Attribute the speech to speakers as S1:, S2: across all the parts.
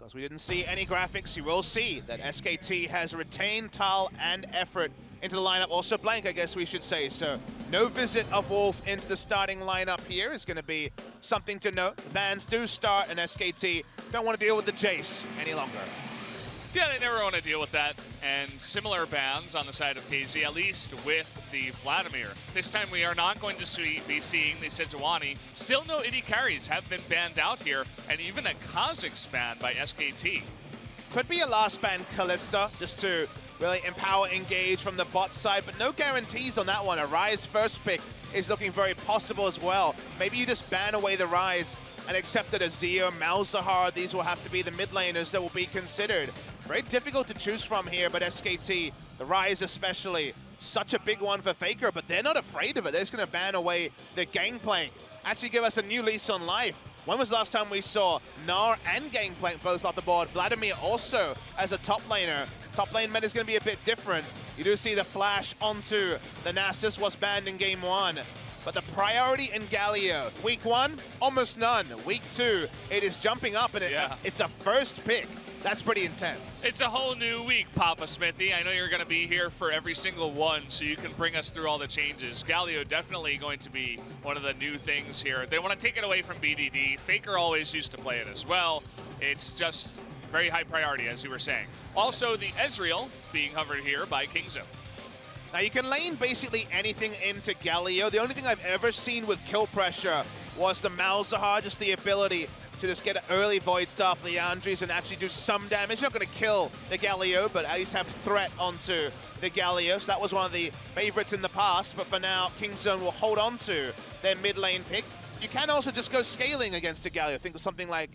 S1: Because we didn't see any graphics, you will see that SKT has retained Tal and Effort into the lineup. Also Blank, I guess we should say. So no visit of Wolf into the starting lineup here is going to be something to note. The bans do start, and SKT don't want to deal with the Jace any longer.
S2: Yeah, they never want to deal with that. And similar bans on the side of KZ, at least with the Vladimir. This time we are not going to be seeing the Sejuani. Still no AD carries have been banned out here, and even a Kha'Zix ban by SKT.
S1: Could be a last ban Kalista, just to really empower Engage from the bot side, but no guarantees on that one. A Ryze first pick is looking very possible as well. Maybe you just ban away the Ryze and accept that Azir, Malzahar, these will have to be the mid laners that will be considered. Very difficult to choose from here, but SKT, the Ryze especially, such a big one for Faker, but they're not afraid of it. They're just going to ban away the Gangplank. Actually give us a new lease on life. When was the last time we saw Gnar and Gangplank both off the board? Vladimir also as a top laner. Top lane meta is going to be a bit different. You do see the flash onto the Nasus was banned in game 1. But the priority in Galio, week 1, almost none. Week 2, it is jumping up, and it's a first pick. That's pretty intense.
S2: It's a whole new week, Papa Smithy. I know you're going to be here for every single one, so you can bring us through all the changes. Galio definitely going to be one of the new things here. They want to take it away from BDD. Faker always used to play it as well. It's just very high priority, as you were saying. Also, the Ezreal being hovered here by KingZone.
S1: Now you can lane basically anything into Galio. The only thing I've ever seen with kill pressure was the Malzahar, just the ability to just get an early Void Staff for the Andres and actually do some damage. Not going to kill the Galio, but at least have threat onto the Galio. So that was one of the favorites in the past, but for now, KingZone will hold on to their mid lane pick. You can also just go scaling against a Galio. Think of something like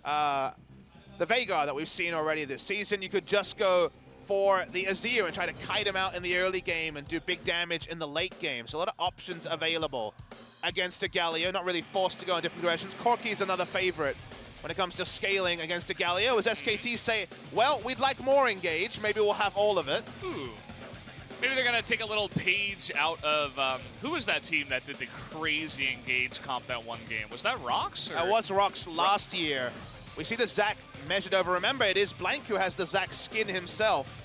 S1: the Veigar that we've seen already this season. You could just go for the Azir and try to kite him out in the early game and do big damage in the late game. So a lot of options available against a Galio, not really forced to go in different directions. Corki's another favorite when it comes to scaling against a Galio, as SKT say, well, we'd like more Engage, maybe we'll have all of it.
S2: Ooh. Maybe they're gonna take a little page out of, who was that team that did the crazy Engage comp that one game? Was that Rox?
S1: That was Rox last year. We see the Zac measured over. Remember, it is Blank who has the Zac skin himself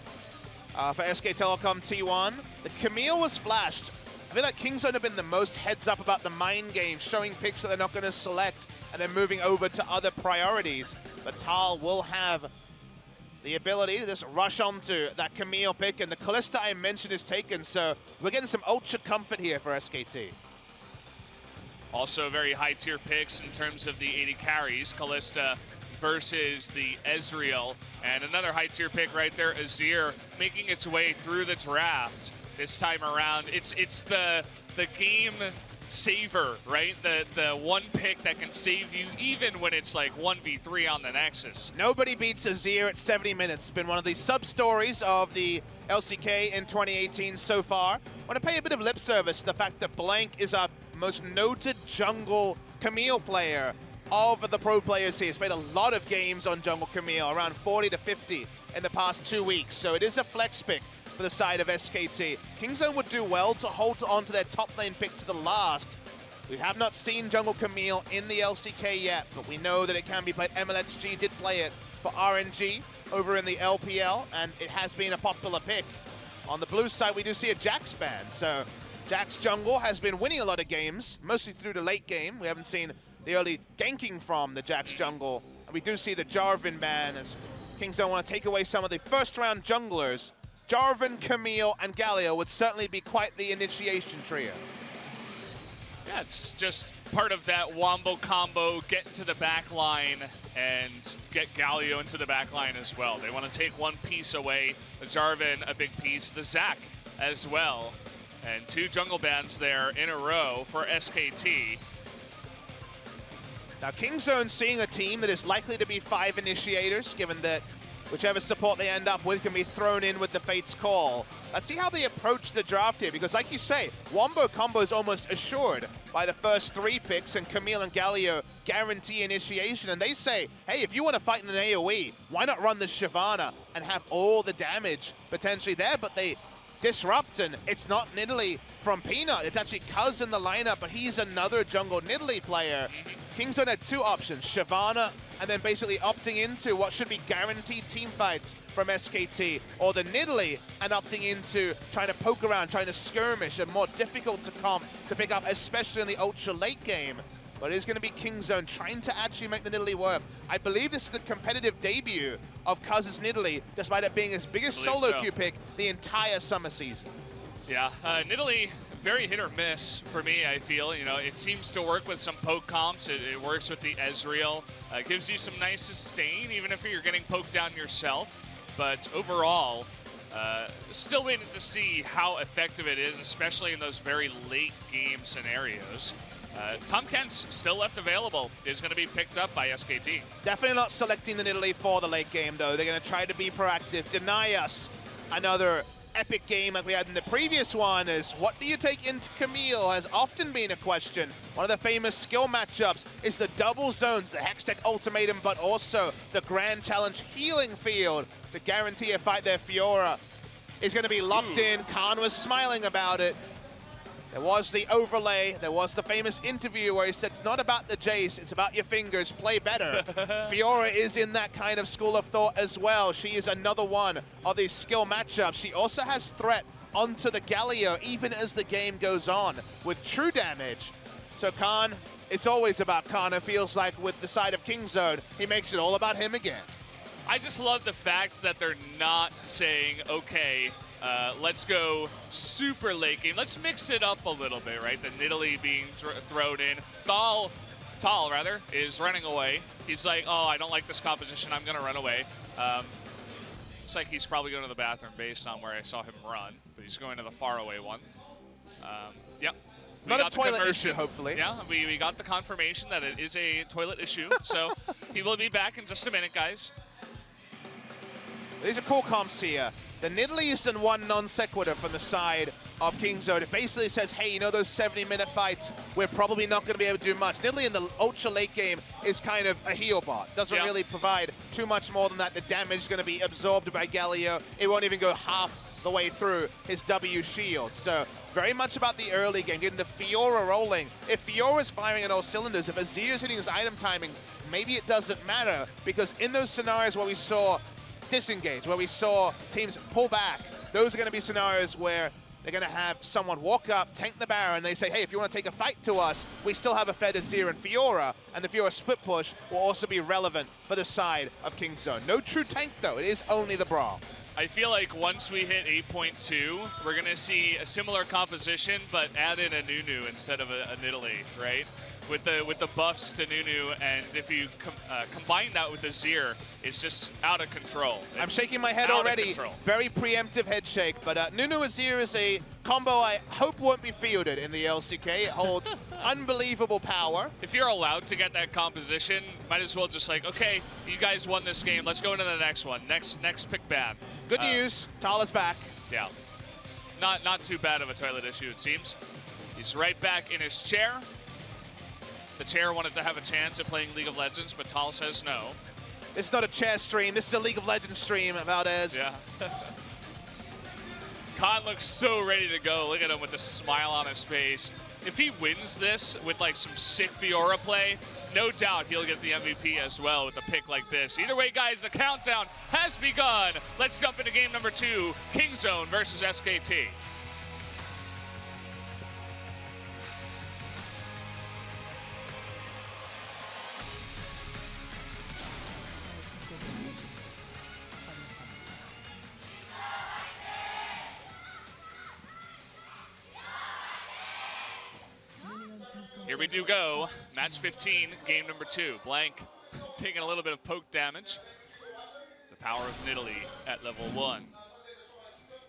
S1: for SK Telecom T1. The Camille was flashed. I feel like KingZone have been the most heads up about the mind game, showing picks that they're not going to select and then moving over to other priorities. But Tal will have the ability to just rush onto that Camille pick, and the Kalista I mentioned is taken, so we're getting some ultra comfort here for SKT.
S2: Also very high tier picks in terms of the 80 carries. Kalista versus the Ezreal, and another high tier pick right there, Azir, making its way through the draft this time around. It's the game saver, right? The one pick that can save you even when it's like 1v3 on the Nexus.
S1: Nobody beats Azir at 70 minutes. It's been one of the sub-stories of the LCK in 2018 so far. I want to pay a bit of lip service to the fact that Blank is our most noted jungle Camille player of the pro players here. He's played a lot of games on jungle Camille, around 40 to 50 in the past 2 weeks. So it is a flex pick for the side of SKT. KingZone would do well to hold on to their top lane pick to the last. We have not seen jungle Camille in the LCK yet, but we know that it can be played. MLXG did play it for RNG over in the LPL, and it has been a popular pick. On the blue side, we do see a Jax ban. So Jax jungle has been winning a lot of games, mostly through the late game. We haven't seen the early ganking from the Jax jungle. And we do see the Jarvan ban, as KingZone want to take away some of the first round junglers. Jarvan, Camille, and Galio would certainly be quite the initiation trio.
S2: Yeah, it's just part of that wombo combo, get into the back line and get Galio into the back line as well. They want to take one piece away, the Jarvan a big piece, the Zac as well. And 2 jungle bans there in a row for SKT.
S1: Now KingZone seeing a team that is likely to be 5 initiators, given that whichever support they end up with can be thrown in with the Fate's Call. Let's see how they approach the draft here, because like you say, Wombo combo is almost assured by the first 3 picks, and Camille and Galio guarantee initiation. And they say, hey, if you want to fight in an AoE, why not run the Shyvana and have all the damage potentially there? But they disrupt, and it's not Nidalee from Peanut. It's actually Cuz in the lineup, but he's another jungle Nidalee player. Kingzone had two options, Shyvana, and then basically opting into what should be guaranteed team fights from SKT, or the Nidalee, and opting into trying to poke around, trying to skirmish, and more difficult to comp to pick up, especially in the ultra late game. But it is going to be Kingzone trying to actually make the Nidalee work. I believe this is the competitive debut of Cuz's Nidalee, despite it being his biggest solo queue pick the entire summer season.
S2: Yeah, Nidalee, very hit or miss for me, I feel. You know, it seems to work with some poke comps. It works with the Ezreal. Gives you some nice sustain, even if you're getting poked down yourself. But overall, still waiting to see how effective it is, especially in those very late game scenarios. Tom Kent, still left available, is going to be picked up by SKT.
S1: Definitely not selecting the Nidalee for the late game, though. They're going to try to be proactive, deny us another epic game like we had in the previous one. Is what do you take into Camille has often been a question. One of the famous skill matchups is the double zones, the Hextech Ultimatum, but also the Grand Challenge Healing Field to guarantee a fight there. Fiora is going to be locked in. Khan was smiling about it. There was the overlay, there was the famous interview where he said, it's not about the Jace, it's about your fingers, play better. Fiora is in that kind of school of thought as well. She is another one of these skill matchups. She also has threat onto the Galio, even as the game goes on, with true damage. So Khan, it's always about Khan. It feels like with the side of Kingzone, he makes it all about him again.
S2: I just love the fact that they're not saying, okay, let's go super late game. Let's mix it up a little bit, right? The Nidalee being thrown in. Tal, is running away. He's like, oh, I don't like this composition. I'm going to run away. Looks like he's probably going to the bathroom based on where I saw him run, but he's going to the faraway one. Yep.
S1: Not a toilet issue, hopefully.
S2: Yeah, we got the confirmation that it is a toilet issue. So he will be back in just a minute, guys.
S1: These are cool comps here. The Nidalee is in one non sequitur from the side of Kingzone. It basically says, hey, you know those 70-minute fights, we're probably not going to be able to do much. Nidalee in the ultra late game is kind of a heal bot. Doesn't really provide too much more than that. The damage is going to be absorbed by Galio. It won't even go half the way through his W shield. So very much about the early game, getting the Fiora rolling. If Fiora's firing on all cylinders, if Azir's hitting his item timings, maybe it doesn't matter, because in those scenarios where we saw disengage, where we saw teams pull back, those are going to be scenarios where they're going to have someone walk up, tank the Baron, and they say, hey, if you want to take a fight to us, we still have a fed Azir and Fiora, and the Fiora split push will also be relevant for the side of Kingzone. No true tank, though. It is only the Brawl.
S2: I feel like once we hit 8.2, we're going to see a similar composition, but add in a Nunu instead of a Nidalee, right? With the buffs to Nunu, and if you combine that with Azir, it's just out of control.
S1: I'm shaking my head already. Very preemptive head shake, but Nunu Azir is a combo I hope won't be fielded in the LCK. It holds unbelievable power.
S2: If you're allowed to get that composition, might as well just like, okay, you guys won this game. Let's go into the next one. Next pick ban.
S1: Good news. Tal is back.
S2: Yeah, not too bad of a toilet issue, it seems. He's right back in his chair. The chair wanted to have a chance at playing League of Legends, but Tal says no.
S1: This is not a chair stream. This is a League of Legends stream, Valdez.
S2: Yeah. Khan looks so ready to go. Look at him with a smile on his face. If he wins this with like some sick Fiora play, no doubt he'll get the MVP as well with a pick like this. Either way, guys, the countdown has begun. Let's jump into game number 2, Kingzone versus SKT. Here we do go. Match 15, game number 2. Blank taking a little bit of poke damage. The power of Nidalee at level 1.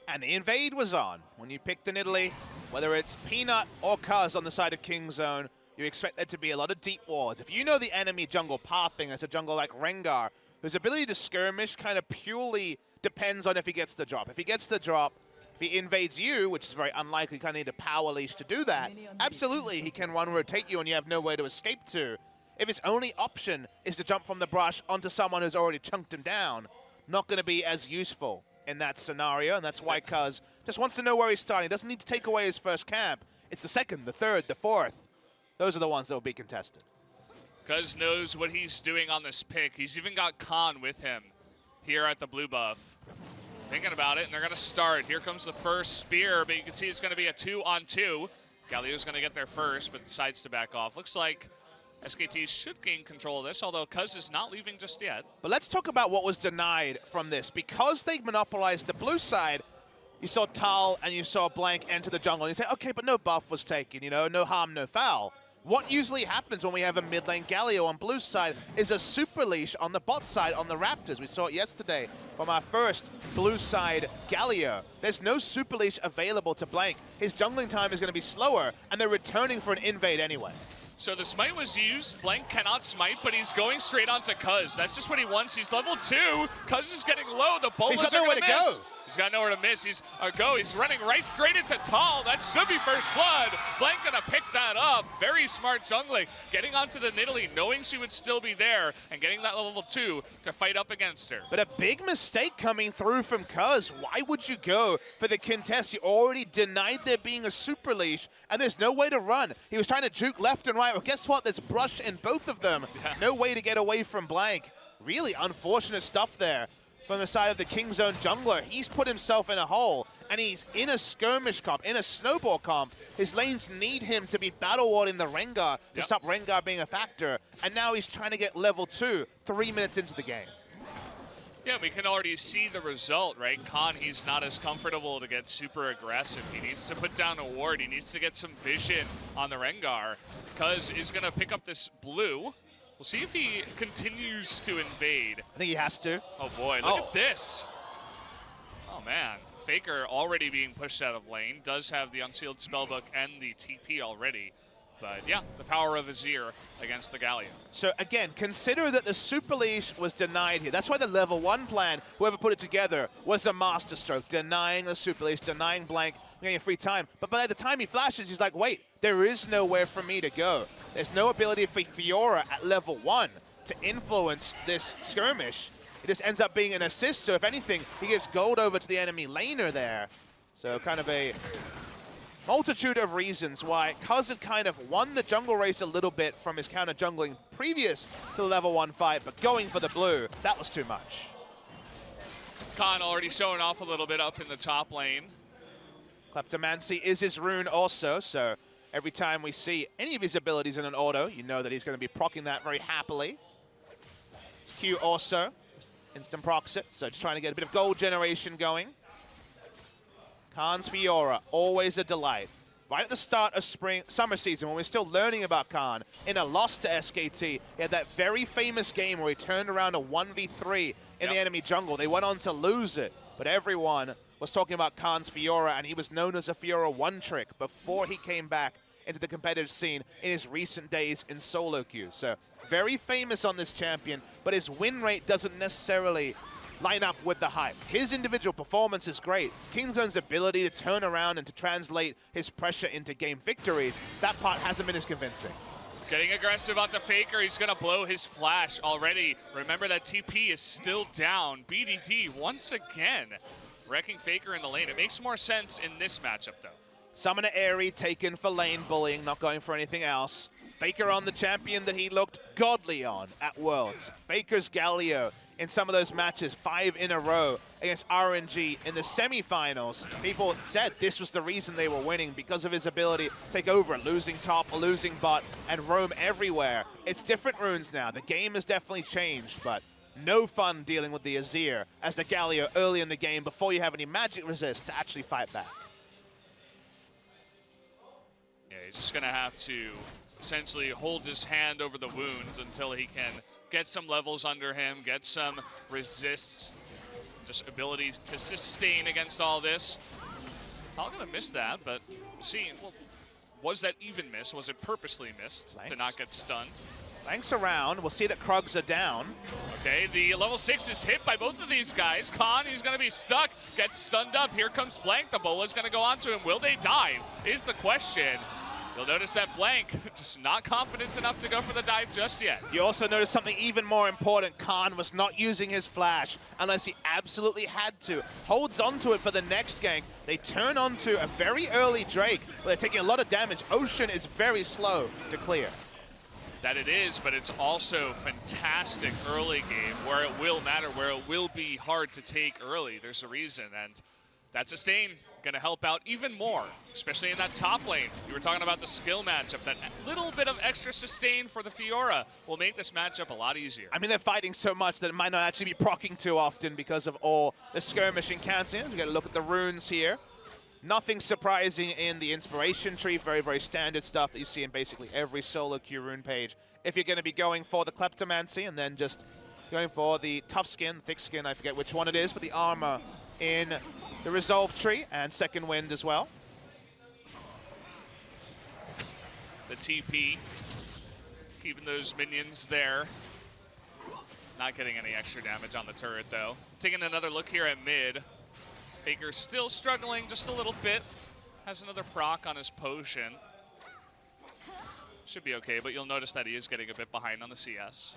S1: And the invade was on. When you pick the Nidalee, whether it's Peanut or Cuz on the side of Kingzone, you expect there to be a lot of deep wards. If you know the enemy jungle pathing as a jungle like Rengar, whose ability to skirmish kind of purely depends on if he gets the drop. If he gets the drop, if he invades you, which is very unlikely, kind of need a power leash to do that, absolutely he can one rotate you and you have nowhere to escape to. If his only option is to jump from the brush onto someone who's already chunked him down, not going to be as useful in that scenario, and that's why Cuz just wants to know where he's starting. He doesn't need to take away his first camp. It's the second, the third, the fourth. Those are the ones that will be contested.
S2: Cuz knows what he's doing on this pick. He's even got Khan with him here at the blue buff. Thinking about it, and they're going to start. Here comes the first spear, but you can see it's going to be a 2-on-2. Galio's going to get there first, but decides to back off. Looks like SKT should gain control of this, although Cuz is not leaving just yet.
S1: But let's talk about what was denied from this. Because they monopolized the blue side, you saw Tal and you saw Blank enter the jungle. And you say, okay, but no buff was taken, you know, no harm, no foul. What usually happens when we have a mid lane Galio on blue side is a super leash on the bot side on the Raptors. We saw it yesterday from our first blue side Galio. There's no super leash available to Blank. His jungling time is going to be slower, and they're returning for an invade anyway.
S2: So the smite was used. Blank cannot smite, but he's going straight onto Cuz. That's just what he wants. He's level 2. Cuz is getting low. The bowlers are going to miss. He's got nowhere to miss. He's running right straight into Tal. That should be first blood. Blank gonna pick that up. Very smart jungling. Getting onto the Nidalee, knowing she would still be there, and getting that level 2 to fight up against her.
S1: But a big mistake coming through from Cuz. Why would you go for the contest? You already denied there being a super leash, and there's no way to run. He was trying to juke left and right. Well, guess what? There's brush in both of them. Yeah. No way to get away from Blank. Really unfortunate stuff there from the side of the King Zone jungler. He's put himself in a hole, and he's in a skirmish comp, in a snowball comp. His lanes need him to be battle warding the Rengar to stop Rengar being a factor, and now he's trying to get level 2 3 minutes into the game.
S2: Yeah, we can already see the result, right? Khan, he's not as comfortable to get super aggressive. He needs to put down a ward. He needs to get some vision on the Rengar. Cuz is going to pick up this blue. We'll see if he continues to invade.
S1: I think he has to.
S2: Oh boy, look at this. Oh man, Faker already being pushed out of lane. Does have the Unsealed Spellbook and the TP already. But yeah, the power of Azir against the Galio.
S1: So again, consider that the super leash was denied here. That's why the level 1 plan, whoever put it together, was a masterstroke. Denying the super leash, denying Blank, getting free time. But by the time he flashes, he's like, wait, there is nowhere for me to go. There's no ability for Fiora at level 1 to influence this skirmish. It just ends up being an assist, so if anything, he gives gold over to the enemy laner there. So kind of a multitude of reasons why Cuz had kind of won the jungle race a little bit from his counter jungling previous to the level 1 fight, but going for the blue, that was too much.
S2: Khan already showing off a little bit up in the top lane.
S1: Kleptomancy is his rune also, so every time we see any of his abilities in an auto, you know that he's going to be proccing that very happily. Q also, instant procs it, so just trying to get a bit of gold generation going. Khan's Fiora, always a delight. Right at the start of summer season, when we're still learning about Khan, in a loss to SKT, he had that very famous game where he turned around a 1v3 in the enemy jungle. They went on to lose it, but everyone was talking about Khan's Fiora, and he was known as a Fiora one-trick before he came back into the competitive scene in his recent days in solo queue. So very famous on this champion, but his win rate doesn't necessarily line up with the hype. His individual performance is great. Kingzone's ability to turn around and to translate his pressure into game victories, that part hasn't been as convincing.
S2: Getting aggressive onto Faker, he's gonna blow his flash already. Remember that TP is still down. BDD once again wrecking Faker in the lane. It makes more sense in this matchup though.
S1: Summoner Aerie taken for lane bullying, not going for anything else. Faker on the champion that he looked godly on at Worlds. Faker's Galio in some of those matches, 5 in a row against RNG in the semifinals. People said this was the reason they were winning, because of his ability to take over, losing top, losing bot, and roam everywhere. It's different runes now. The game has definitely changed, but no fun dealing with the Azir as the Galio early in the game before you have any magic resist to actually fight back.
S2: Yeah, he's just gonna have to essentially hold his hand over the wounds until he can get some levels under him, get some resists, just abilities to sustain against all this. Tal gonna miss that, but see, well, was that even miss? Was it purposely missed to not get stunned?
S1: Thanks around. We'll see that Krugs are down.
S2: Okay, the level 6 is hit by both of these guys. Khan, he's gonna be stuck, gets stunned up. Here comes Blank. The Bola's gonna go onto him. Will they dive? Is the question. You'll notice that Blank just not confident enough to go for the dive just yet.
S1: You also notice something even more important. Khan was not using his flash unless he absolutely had to. Holds onto it for the next gank. They turn onto a very early Drake, but they're taking a lot of damage. Ocean is very slow to clear.
S2: that it is, but it's also fantastic early game where it will matter, where it will be hard to take early. There's a reason, and that sustain going to help out even more, especially in that top lane. You were talking about the skill matchup. That little bit of extra sustain for the Fiora will make this matchup a lot easier.
S1: I mean, they're fighting so much that it might not actually be proccing too often because of all the skirmishing counts-ins. We got to look at the runes here. Nothing surprising in the inspiration tree. Very, very standard stuff that you see in basically every solo queue rune page. If you're going to be going for the Kleptomancy and then just going for the tough skin, thick skin, I forget which one it is, but the armor in the Resolve tree and Second Wind as well.
S2: The TP, keeping those minions there. Not getting any extra damage on the turret though. Taking another look here at mid. Faker still struggling just a little bit. Has another proc on his potion. Should be okay, but you'll notice that he is getting a bit behind on the CS.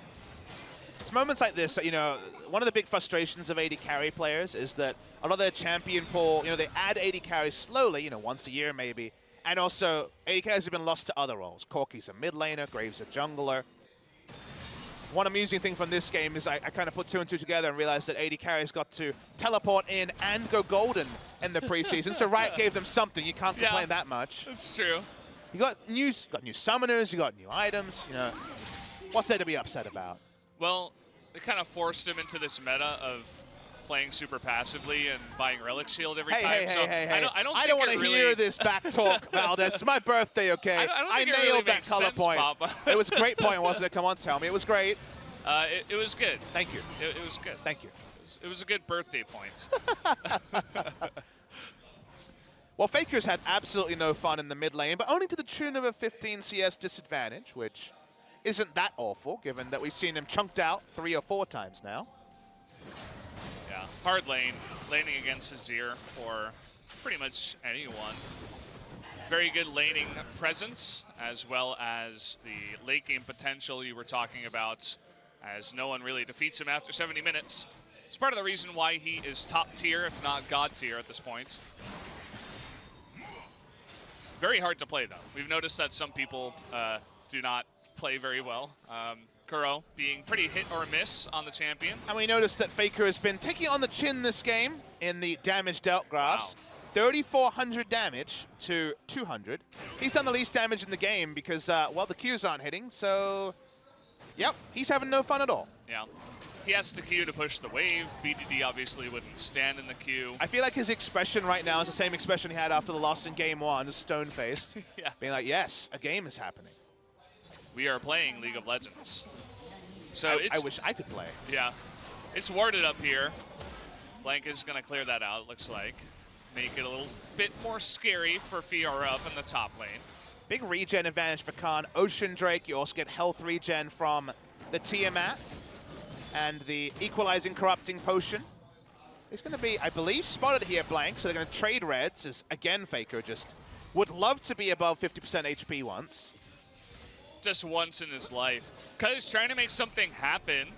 S1: It's moments like this that, you know, one of the big frustrations of AD carry players is that a lot of their champion pool, you know, they add AD carries slowly, you know, once a year maybe. And also, AD carries have been lost to other roles. Corki's a mid laner, Graves a jungler. One amusing thing from this game is I kind of put two and two together and realized that AD carries got to teleport in and go golden in the preseason. So Riot gave them something. You can't complain that much.
S2: That's true.
S1: You got new summoners, you got new items. You know, what's there to be upset about?
S2: Well, they kind of forced him into this meta of playing super passively and buying Relic Shield every time.
S1: Hey.
S2: I don't
S1: want to hear this back talk, Valdez. It's my birthday, okay?
S2: I
S1: nailed
S2: really
S1: that color
S2: sense,
S1: point.
S2: Papa.
S1: It was a great point, wasn't it? Come on, tell me. It was great.
S2: It was good.
S1: Thank you.
S2: It was good.
S1: Thank you.
S2: It was a good birthday point.
S1: Well, Faker's had absolutely no fun in the mid lane, but only to the tune of a 15 CS disadvantage, which isn't that awful, given that we've seen him chunked out 3 or 4 times now.
S2: Yeah, hard lane, laning against Azir for pretty much anyone. Very good laning presence, as well as the late game potential you were talking about, as no one really defeats him after 70 minutes. It's part of the reason why he is top tier, if not god tier at this point. Very hard to play, though. We've noticed that some people do not play very well. Kuro being pretty hit or miss on the champion.
S1: And we noticed that Faker has been taking on the chin this game in the damage dealt graphs. Wow. 3,400 damage to 200. He's done the least damage in the game because, well, the Qs aren't hitting, so, yep, he's having no fun at all.
S2: Yeah. He has to Q to push the wave. BDD obviously wouldn't stand in the Q.
S1: I feel like his expression right now is the same expression he had after the loss in game 1, just stone-faced.
S2: Yeah.
S1: Being like, yes, a game is happening.
S2: We are playing League of Legends. So
S1: I wish I could play.
S2: Yeah. It's warded up here. Blank is going to clear that out, it looks like. Make it a little bit more scary for Fiora up in the top lane.
S1: Big regen advantage for Khan. Ocean Drake, you also get health regen from the Tiamat and the equalizing corrupting potion. He's going to be, I believe, spotted here, Blank, so they're going to trade reds, as again Faker just would love to be above 50% HP once.
S2: Just once in his life. Because he's trying to make something happen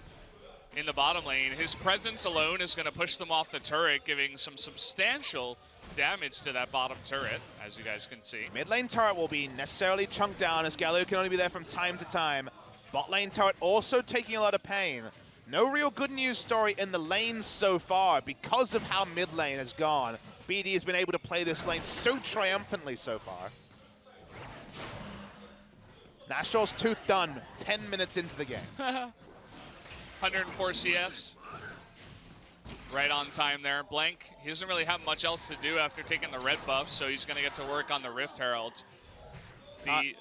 S2: in the bottom lane. His presence alone is going to push them off the turret, giving some substantial damage to that bottom turret, as you guys can see.
S1: Mid lane turret will be necessarily chunked down, as Galio can only be there from time to time. Bot lane turret also taking a lot of pain. No real good news story in the lanes so far because of how mid lane has gone. BD has been able to play this lane so triumphantly so far. Nashal's tooth done 10 minutes into the game.
S2: 104 CS. Right on time there. Blank, he doesn't really have much else to do after taking the red buff, so he's going to get to work on the Rift Herald.
S1: He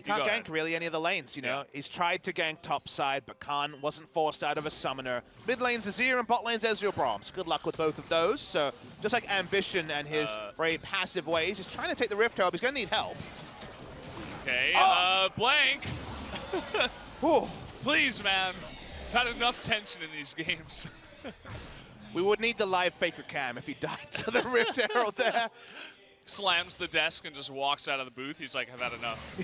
S1: can't gank really any of the lanes, you know. Yeah. He's tried to gank top side, but Khan wasn't forced out of a summoner. Mid lane's Azir and bot lane's Ezreal Brahms. Good luck with both of those. So just like Ambition and his very passive ways, he's trying to take the Rift Herald. He's going to need help.
S2: Okay, Blank. Please, man. I've had enough tension in these games.
S1: We would need the live Faker cam if he died to the Rift Herald there.
S2: Slams the desk and just walks out of the booth. He's like, I've had enough.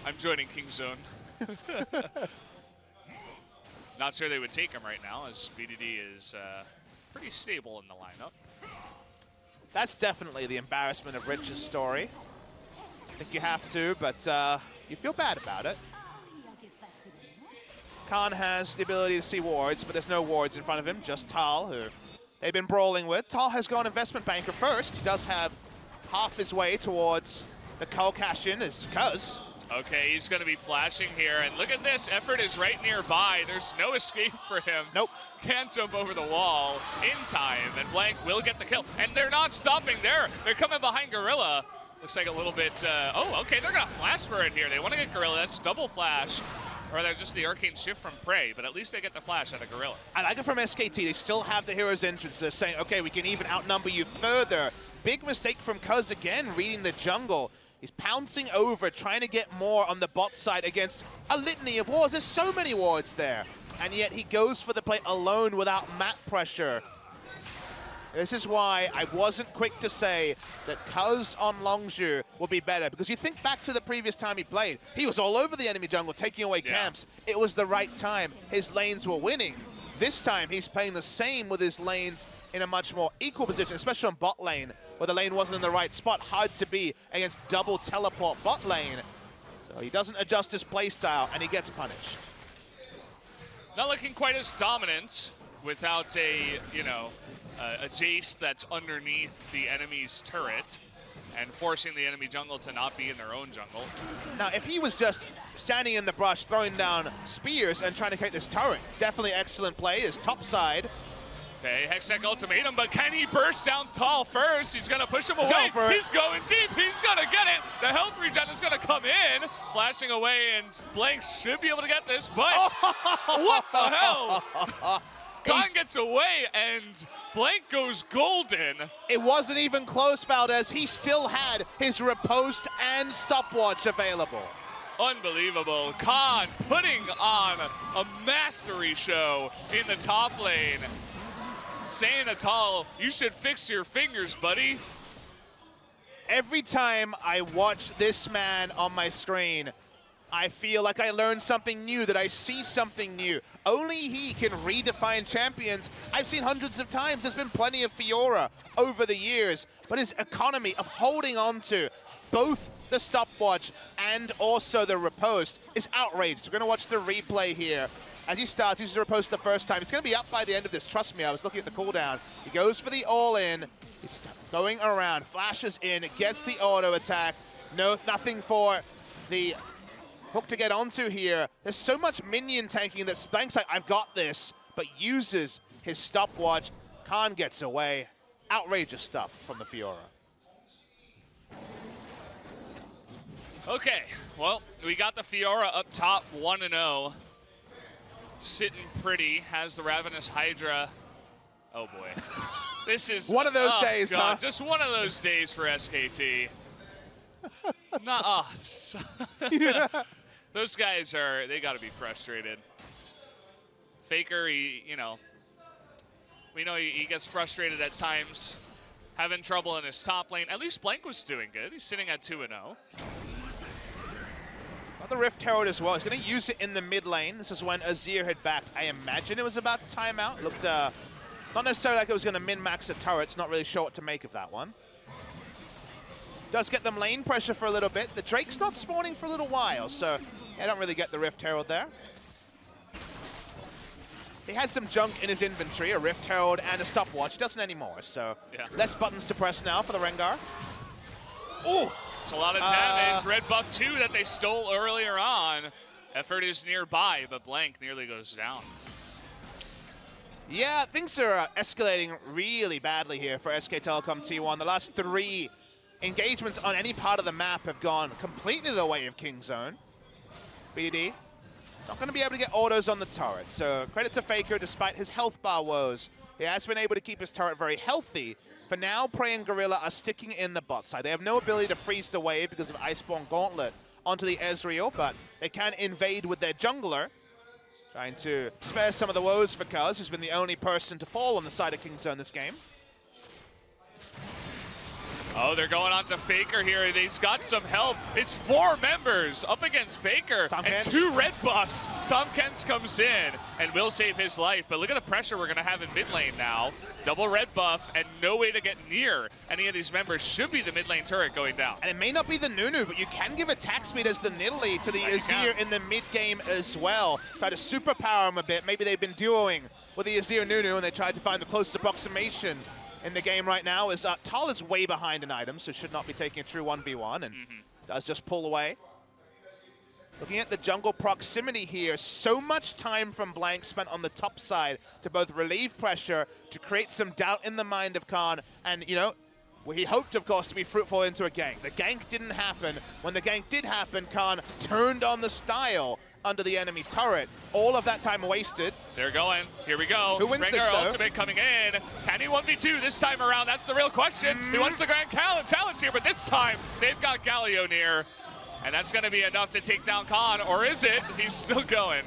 S2: I'm joining King Zone. Not sure they would take him right now, as BDD is pretty stable in the lineup.
S1: That's definitely the embarrassment of Rich's story. I think you have to, but you feel bad about it. Khan has the ability to see wards, but there's no wards in front of him, just Tal, who they've been brawling with. Tal has gone investment banker first. He does have half his way towards the Cull cash-in as Cuz.
S2: Okay, he's going to be flashing here, and look at this. Effort is right nearby. There's no escape for him.
S1: Nope.
S2: Can't jump over the wall in time, and Blank will get the kill. And they're not stopping there. They're coming behind Gorilla. Looks like a little bit, oh, okay, they're going to flash for it here. They want to get Gorilla. That's double flash. Or they're just the arcane shift from Prey, but at least they get the flash out of Gorilla.
S1: I like it from SKT. They still have the hero's entrance. They're saying, okay, we can even outnumber you further. Big mistake from Cuz again, reading the jungle. He's pouncing over, trying to get more on the bot side against a litany of wards. There's so many wards there. And yet he goes for the play alone without map pressure. This is why I wasn't quick to say that Cuz on Longzhu will be better, because you think back to the previous time he played, he was all over the enemy jungle, taking away camps. It was the right time. His lanes were winning. This time he's playing the same with his lanes in a much more equal position, especially on bot lane, where the lane wasn't in the right spot. Hard to be against double teleport bot lane. So he doesn't adjust his playstyle, and he gets punished.
S2: Not looking quite as dominant without a, you know, a Jace that's underneath the enemy's turret and forcing the enemy jungle to not be in their own jungle.
S1: Now, if he was just standing in the brush, throwing down spears and trying to take this turret, definitely excellent play. His top side.
S2: Okay, Hextech ultimatum, but can he burst down Tal first? He's gonna push him away. He's going deep, he's gonna get it. The health regen is gonna come in, flashing away, and Blank should be able to get this, but what the hell? Khan gets away, and Blank goes golden.
S1: It wasn't even close, Valdez. He still had his riposte and stopwatch available.
S2: Unbelievable. Khan putting on a mastery show in the top lane. Saying to Tal, you should fix your fingers, buddy.
S1: Every time I watch this man on my screen, I feel like I learned something new, that I see something new. Only he can redefine champions. I've seen hundreds of times. There's been plenty of Fiora over the years, but his economy of holding on to both the stopwatch and also the riposte is outrageous. We're going to watch the replay here. As he starts, uses the riposte the first time. It's going to be up by the end of this. Trust me, I was looking at the cooldown. He goes for the all-in. He's going around, flashes in, gets the auto attack. No, nothing for the hook to get onto here. There's so much minion tanking that Blank's like, I've got this, but uses his stopwatch. Khan gets away. Outrageous stuff from the Fiora.
S2: Okay, well, we got the Fiora up top 1-0. Sitting pretty, has the Ravenous Hydra. Oh boy. This is
S1: one of those days,
S2: God,
S1: huh?
S2: Just one of those days for SKT. Those guys they gotta be frustrated. Faker, you know, we know he gets frustrated at times, having trouble in his top lane. At least Blank was doing good. He's sitting at 2-0.
S1: Got the Rift Herald as well. He's going to use it in the mid lane. This is when Azir had backed. I imagine it was about timeout. Looked not necessarily like it was going to min-max the turrets. Not really sure what to make of that one. Does get them lane pressure for a little bit. The Drake's not spawning for a little while, so I don't really get the Rift Herald there. He had some junk in his inventory, a Rift Herald and a stopwatch. He doesn't anymore, so less buttons to press now for the Rengar. Oh!
S2: It's a lot of damage. Red buff 2 that they stole earlier on. Effort is nearby, but Blank nearly goes down.
S1: Yeah, things are escalating really badly here for SK Telecom T1. The last 3 engagements on any part of the map have gone completely the way of King's Zone. BD not going to be able to get autos on the turret, so credit to Faker despite his health bar woes. He has been able to keep his turret very healthy. For now, Prey and Gorilla are sticking in the bot side. They have no ability to freeze the wave because of Iceborne Gauntlet onto the Ezreal, but they can invade with their jungler. Trying to spare some of the woes for Cuz, who's been the only person to fall on the side of King's Zone this game.
S2: Oh, they're going on to Faker here. He's got some help. It's 4 members up against Faker
S1: Tom
S2: and
S1: Kench.
S2: 2 red buffs. Tom Kench comes in and will save his life. But look at the pressure we're going to have in mid lane now. Double red buff and no way to get near any of these members. Should be the mid lane turret going down.
S1: And it may not be the Nunu, but you can give attack speed as the Nidalee to the Azir in the mid game as well. Try to superpower him a bit. Maybe they've been duoing with the Azir Nunu and they tried to find the closest approximation in the game right now. Is Tal is way behind in items, so should not be taking a true 1v1 and does just pull away. Looking at the jungle proximity here, so much time from Blank spent on the top side to both relieve pressure, to create some doubt in the mind of Khan, and you know, he hoped, of course, to be fruitful into a gank. The gank didn't happen. When the gank did happen, Khan turned on the style under the enemy turret. All of that time wasted.
S2: They're going. Here we go.
S1: Who wins this, though?
S2: Ultimate coming in. Can he 1v2 this time around? That's the real question. He wants the grand challenge here, but this time they've got Galio near. And that's going to be enough to take down Khan, or is it? He's still going.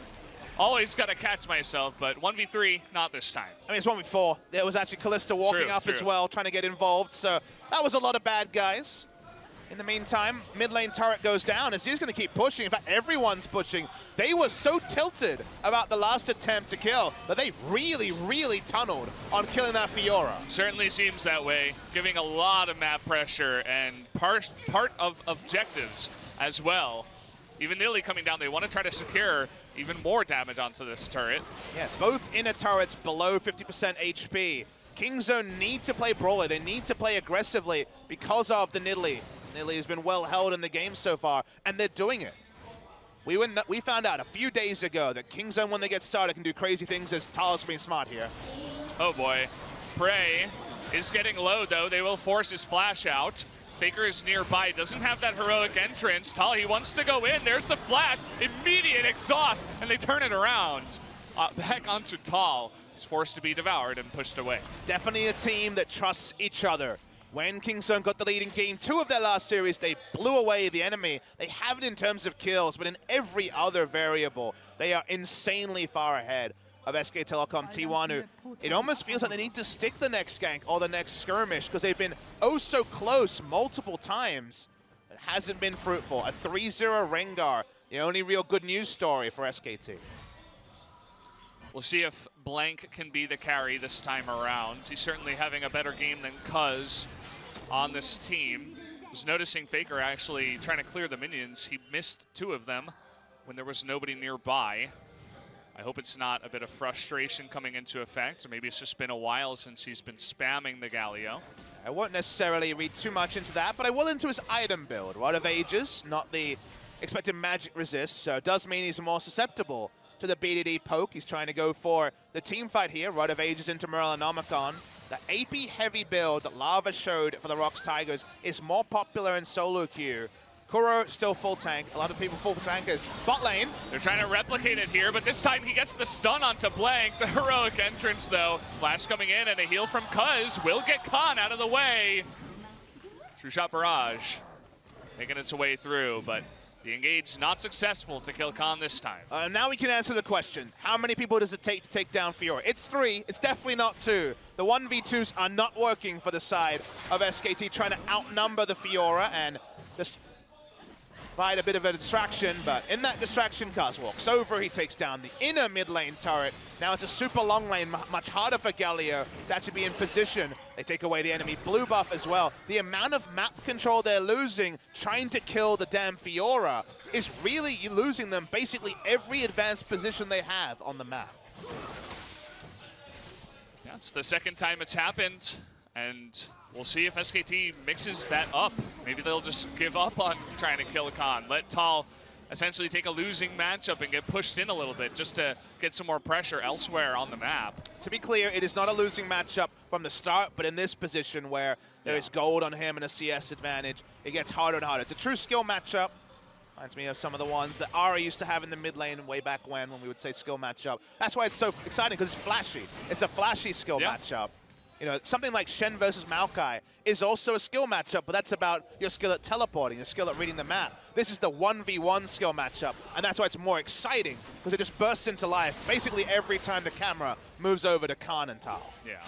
S2: Always got to catch myself, but 1v3, not this time.
S1: I mean, it's 1v4. There was actually Kalista walking up as well, trying to get involved. So that was a lot of bad guys. In the meantime, mid lane turret goes down as he's going to keep pushing. In fact, everyone's pushing. They were so tilted about the last attempt to kill that they really, really tunneled on killing that Fiora.
S2: Certainly seems that way, giving a lot of map pressure and part of objectives as well. Even Nidalee coming down, they want to try to secure even more damage onto this turret.
S1: Yeah, both inner turrets below 50% HP. Kingzone need to play brawler. They need to play aggressively because of the Nidalee. Nidalee has been well held in the game so far, and they're doing it. We found out a few days ago that Kingzone, when they get started, can do crazy things as Tal's being smart here.
S2: Oh boy. Prey is getting low though. They will force his flash out. Faker is nearby, doesn't have that heroic entrance. Tal, he wants to go in. There's the flash, immediate exhaust, and they turn it around. Back onto Tal. He's forced to be devoured and pushed away.
S1: Definitely a team that trusts each other. When Kingzone got the lead in Game 2 of their last series, they blew away the enemy. They have it in terms of kills, but in every other variable, they are insanely far ahead of SK Telecom T1, who it almost feels like they need to stick the next gank or the next skirmish because they've been oh so close multiple times. It hasn't been fruitful. A 3-0 Rengar, the only real good news story for SKT.
S2: We'll see if Blank can be the carry this time around. He's certainly having a better game than Cuz on this team. I was noticing Faker actually trying to clear the minions. He missed 2 of them when there was nobody nearby. I hope it's not a bit of frustration coming into effect, or maybe it's just been a while since he's been spamming the Galio.
S1: I won't necessarily read too much into that, but I will into his item build. Rod of Ages, not the expected magic resist, so it does mean he's more susceptible to the BDD poke. He's trying to go for the team fight here. Rod of Ages into Morellonomicon. The AP heavy build that Lava showed for the Rocks Tigers is more popular in solo queue. Kuro still full tank. A lot of people full tankers. Bot lane.
S2: They're trying to replicate it here, but this time he gets the stun onto Blank. The heroic entrance, though. Flash coming in and a heal from Cuz will get Khan out of the way. True Shot Barrage making its way through, but the engage not successful to kill Khan this time.
S1: Now we can answer the question. How many people does it take to take down Fiora? It's 3. It's definitely not 2. The 1v2s are not working for the side of SKT, trying to outnumber the Fiora and just provide a bit of a distraction, but in that distraction, Kaz walks over, he takes down the inner mid lane turret. Now it's a super long lane, much harder for Galio to actually be in position. They take away the enemy blue buff as well. The amount of map control they're losing trying to kill the damn Fiora is really losing them basically every advanced position they have on the map.
S2: Yeah, it's the second time it's happened, and we'll see if SKT mixes that up. Maybe they'll just give up on trying to kill Khan. Let Tal essentially take a losing matchup and get pushed in a little bit just to get some more pressure elsewhere on the map.
S1: To be clear, it is not a losing matchup from the start, but in this position where there is gold on him and a CS advantage, it gets harder and harder. It's a true skill matchup. Reminds me of some of the ones that Ari used to have in the mid lane way back when we would say skill matchup. That's why it's so exciting, because it's flashy. It's a flashy skill matchup. You know, something like Shen versus Maokai is also a skill matchup, but that's about your skill at teleporting, your skill at reading the map. This is the 1v1 skill matchup, and that's why it's more exciting, because it just bursts into life basically every time the camera moves over to Khan and Tal.
S2: Yeah.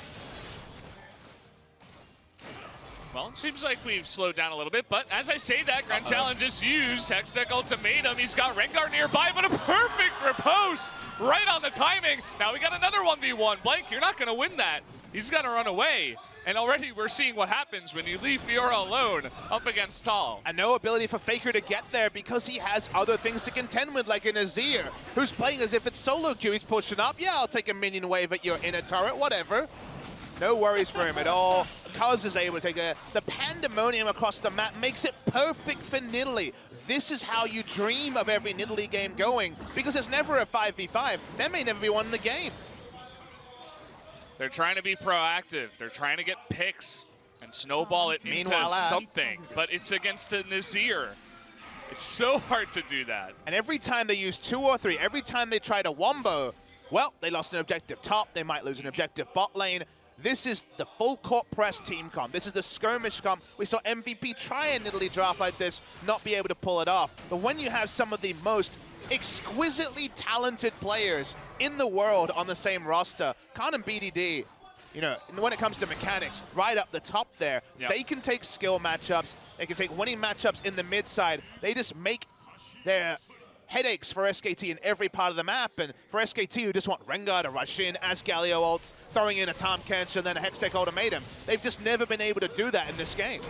S2: Well, seems like we've slowed down a little bit, but as I say that, Grand Challenge is used. Hextech Ultimatum, he's got Rengar nearby, but a perfect riposte right on the timing. Now we got another 1v1. Blank, you're not gonna win that. He's gonna run away. And already we're seeing what happens when you leave Fiora alone up against Tal.
S1: And no ability for Faker to get there because he has other things to contend with, like an Azir, who's playing as if it's solo queue. He's pushing up. Yeah, I'll take a minion wave at your inner turret, whatever. No worries for him at all. Cuz is able to take the pandemonium across the map, makes it perfect for Nidalee. This is how you dream of every Nidalee game going, because it's never a 5v5. There may never be one in the game.
S2: They're trying to be proactive. They're trying to get picks and snowball it into something, but it's against a Nazir. It's so hard to do that.
S1: And every time they use 2 or 3, every time they try to wombo, well, they lost an objective top, they might lose an objective bot lane. This is the full court press team comp. This is the skirmish comp. We saw MVP try a Nidalee draft like this, not be able to pull it off. But when you have some of the most exquisitely talented players in the world on the same roster, Khan and BDD, you know, when it comes to mechanics, right up the top there, they can take skill matchups, they can take winning matchups in the mid side. They just make their headaches for SKT in every part of the map, and for SKT who just want Rengar to rush in as Galio ults, throwing in a Tahm Kench and then a Hextech Ultimatum. They've just never been able to do that in this game.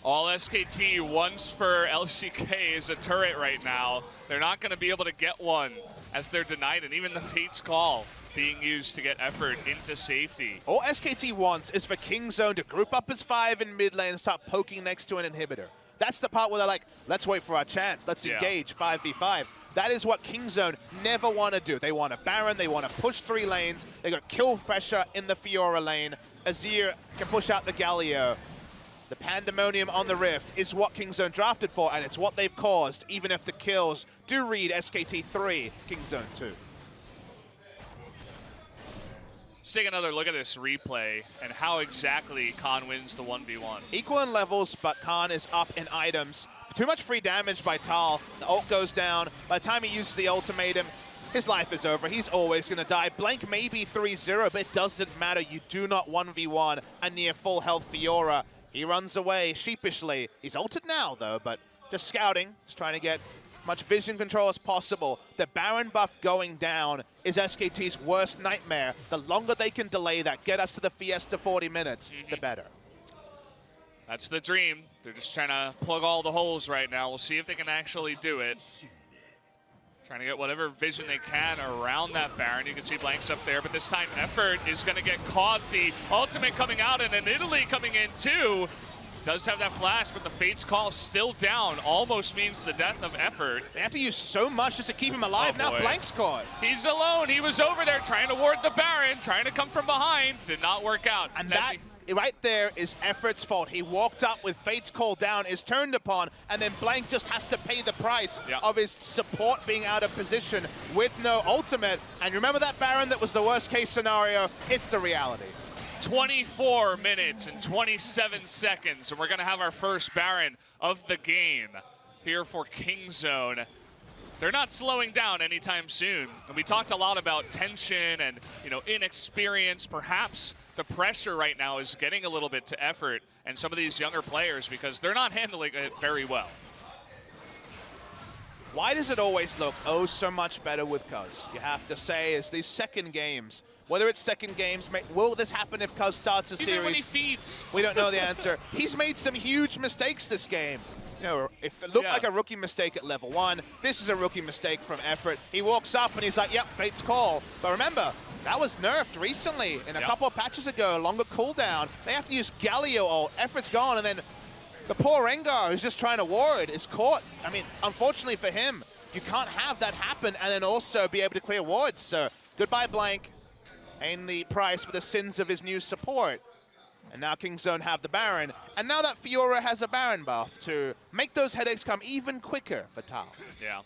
S2: All SKT wants for LCK is a turret right now. They're not going to be able to get one as they're denied, and even the Fate's Call being used to get effort into safety.
S1: All SKT wants is for Kingzone to group up as 5 in mid lane and start poking next to an inhibitor. That's the part where they're like, let's wait for our chance. Let's engage 5v5. That is what Kingzone never want to do. They want a Baron. They want to push 3 lanes. They got kill pressure in the Fiora lane. Azir can push out the Galio. The pandemonium on the Rift is what Kingzone drafted for, and it's what they've caused, even if the kills do read SKT 3, Kingzone 2.
S2: Let's take another look at this replay and how exactly Khan wins the 1v1.
S1: Equal in levels, but Khan is up in items. Too much free damage by Tal. The ult goes down. By the time he uses the ultimatum, his life is over. He's always going to die. Blank may be 3-0, but it doesn't matter. You do not 1v1 a near full health Fiora. He runs away sheepishly. He's ulted now, though, but just scouting. Just trying to get much vision control as possible. The Baron buff going down is SKT's worst nightmare. The longer they can delay that, get us to the Fiesta 40 minutes, the better.
S2: That's the dream. They're just trying to plug all the holes right now. We'll see if they can actually do it. Trying to get whatever vision they can around that Baron. You can see Blanks up there, but this time Effort is going to get caught. The ultimate coming out and then Nidalee coming in too. Does have that flash, but the Fate's Call still down. Almost means the death of Effort.
S1: They have to use so much just to keep him alive. Now Blank's caught.
S2: He's alone. He was over there trying to ward the Baron, trying to come from behind. Did not work out.
S1: And that right there is Effort's fault. He walked up with Fate's Call down, is turned upon, and then Blank just has to pay the price of his support being out of position with no ultimate. And remember that Baron that was the worst case scenario? It's the reality.
S2: 24 minutes and 27 seconds, and we're going to have our first Baron of the game here for Kingzone. They're not slowing down anytime soon. And we talked a lot about tension and, you know, inexperience. Perhaps the pressure right now is getting a little bit to Effort and some of these younger players because they're not handling it very well.
S1: Why does it always look so much better with Cuz? You have to say, is these second games, whether it's second games, will this happen if Cuz starts a series?
S2: Even when he feeds.
S1: We don't know the answer. He's made some huge mistakes this game. You know, if it looked like a rookie mistake at level 1, this is a rookie mistake from Effort. He walks up and he's like, yep, Fate's Call. But remember, that was nerfed recently in a couple of patches ago, longer cooldown. They have to use Galio ult. Effort's gone, and then the poor Rengar, who's just trying to ward, is caught. I mean, unfortunately for him, you can't have that happen and then also be able to clear wards. So goodbye, Blank. Paying the price for the sins of his new support. And now Kingzone have the Baron. And now that Fiora has a Baron buff to make those headaches come even quicker for Tal.
S2: Yeah.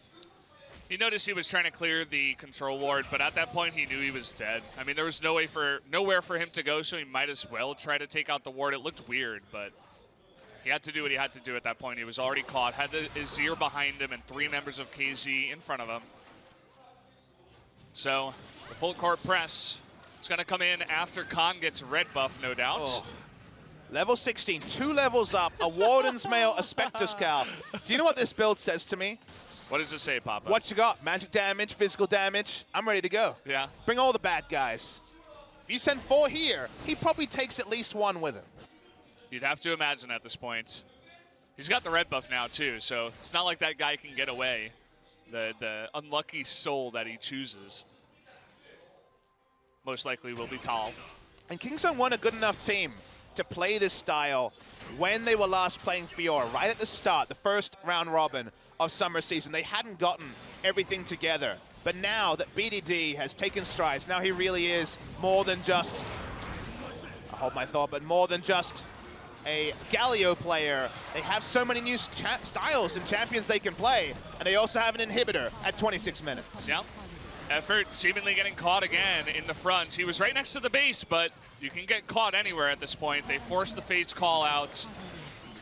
S2: You notice he was trying to clear the control ward, but at that point he knew he was dead. I mean, there was nowhere for him to go, so he might as well try to take out the ward. It looked weird, but he had to do what he had to do at that point. He was already caught, had the Azir behind him and 3 members of KZ in front of him. So the full court press, it's going to come in after Khan gets red buff, no doubt.
S1: Level 16, 2 levels up, a Warden's Mail, a Spectre's Cowl. Do you know what this build says to me?
S2: What does it say, Papa?
S1: What you got? Magic damage, physical damage. I'm ready to go.
S2: Yeah.
S1: Bring all the bad guys. If you send 4 here, he probably takes at least 1 with him.
S2: You'd have to imagine at this point. He's got the red buff now, too, so it's not like that guy can get away. The unlucky soul that he chooses most likely will be Tal.
S1: And Kingzone won a good enough team to play this style when they were last playing Fiora, right at the start, the first round robin of summer season. They hadn't gotten everything together. But now that BDD has taken strides, now he really is more than just, I hold my thought, but more than just a Galio player. They have so many new styles and champions they can play, and they also have an inhibitor at 26 minutes.
S2: Yep. Effort seemingly getting caught again in the front. He was right next to the base, but you can get caught anywhere at this point. They forced the Fate's call out,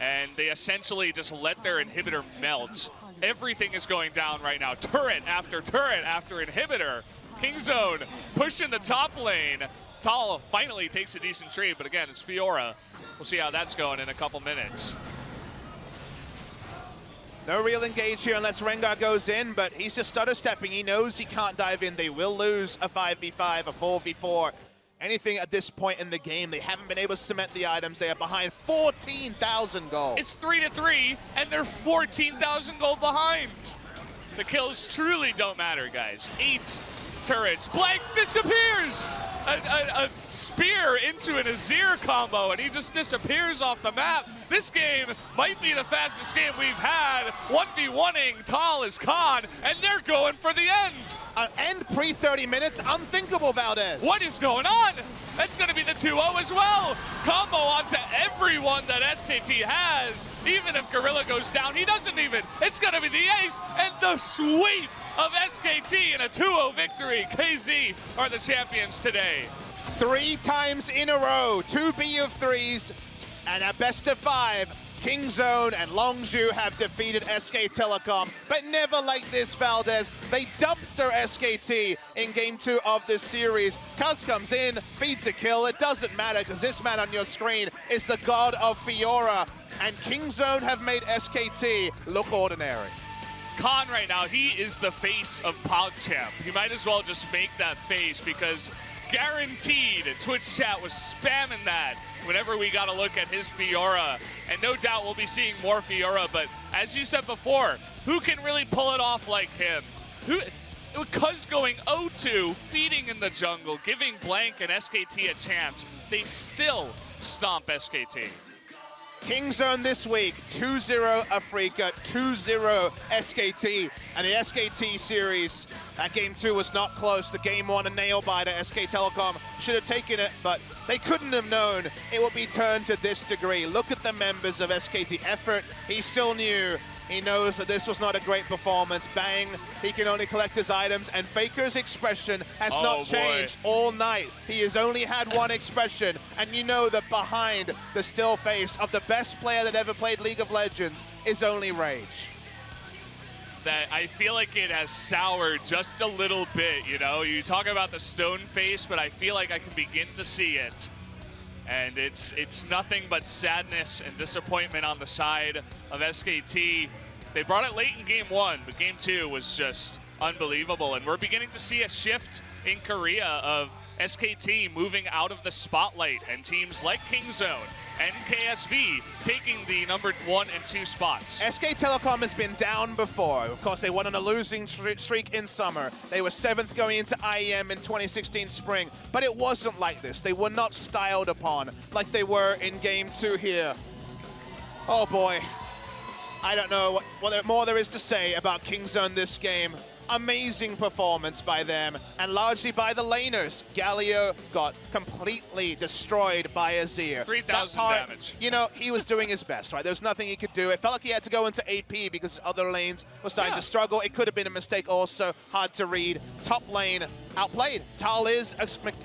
S2: and they essentially just let their inhibitor melt. Everything is going down right now. Turret after inhibitor. Kingzone pushing the top lane. Tal finally takes a decent trade, but again, it's Fiora. We'll see how that's going in a couple minutes.
S1: No real engage here unless Rengar goes in, but he's just stutter stepping. He knows he can't dive in. They will lose a 5v5, a 4v4. Anything at this point in the game. They haven't been able to cement the items. They are behind 14,000 gold.
S2: It's 3-3, and they're 14,000 gold behind. The kills truly don't matter, guys. 8 turrets. Blank disappears! A spear into an Azir combo, and he just disappears off the map. This game might be the fastest game we've had. 1v1ing Tal is Khan, and they're going for the end.
S1: End pre-30 minutes, unthinkable, Valdez.
S2: What is going on? That's going to be the 2-0 as well. Combo onto everyone that SKT has. Even if Gorilla goes down, he doesn't even. It's going to be the ace and the sweep of SKT in a 2-0 victory. KZ are the champions today.
S1: 3 times in a row, 2 B of3s, and a best of 5. Kingzone and Longzhu have defeated SK Telecom, but never like this, Valdez. They dumpster SKT in game 2 of this series. Cuz comes in, feeds a kill. It doesn't matter because this man on your screen is the god of Fiora, and Kingzone have made SKT look ordinary.
S2: Khan right now, he is the face of PogChamp. You might as well just make that face because guaranteed Twitch chat was spamming that whenever we got a look at his Fiora. And no doubt we'll be seeing more Fiora, but as you said before, who can really pull it off like him? Cuz going 0-2, feeding in the jungle, giving Blank and SKT a chance. They still stomp SKT.
S1: Kingzone this week, 2-0 Afrika, 2-0 SKT, and the SKT series, that game 2 was not close. The game 1, a nail-biter. SK Telecom should have taken it, but they couldn't have known it would be turned to this degree. Look at the members of SKT. Effort, he still knew. He knows that this was not a great performance. Bang, he can only collect his items, and Faker's expression has not changed all night. He has only had one expression, and you know that behind the still face of the best player that ever played League of Legends is only rage.
S2: That I feel like it has soured just a little bit, you know? You talk about the stone face, but I feel like I can begin to see it. And it's nothing but sadness and disappointment on the side of SKT. They brought it late in game 1, but game 2 was just unbelievable. And we're beginning to see a shift in Korea of SKT moving out of the spotlight and teams like Kingzone and KSV taking the number 1 and 2 spots.
S1: SK Telecom has been down before. Of course, they went on a losing streak in summer. They were 7th going into IEM in 2016 spring, but it wasn't like this. They were not styled upon like they were in game 2 here. Oh boy. I don't know what more there is to say about Kingzone this game. Amazing performance by them, and largely by the laners. Galio got completely destroyed by Azir.
S2: 3,000 damage.
S1: You know, he was doing his best, right? There was nothing he could do. It felt like he had to go into AP because other lanes were starting to struggle. It could have been a mistake also, hard to read. Top lane outplayed. Tal is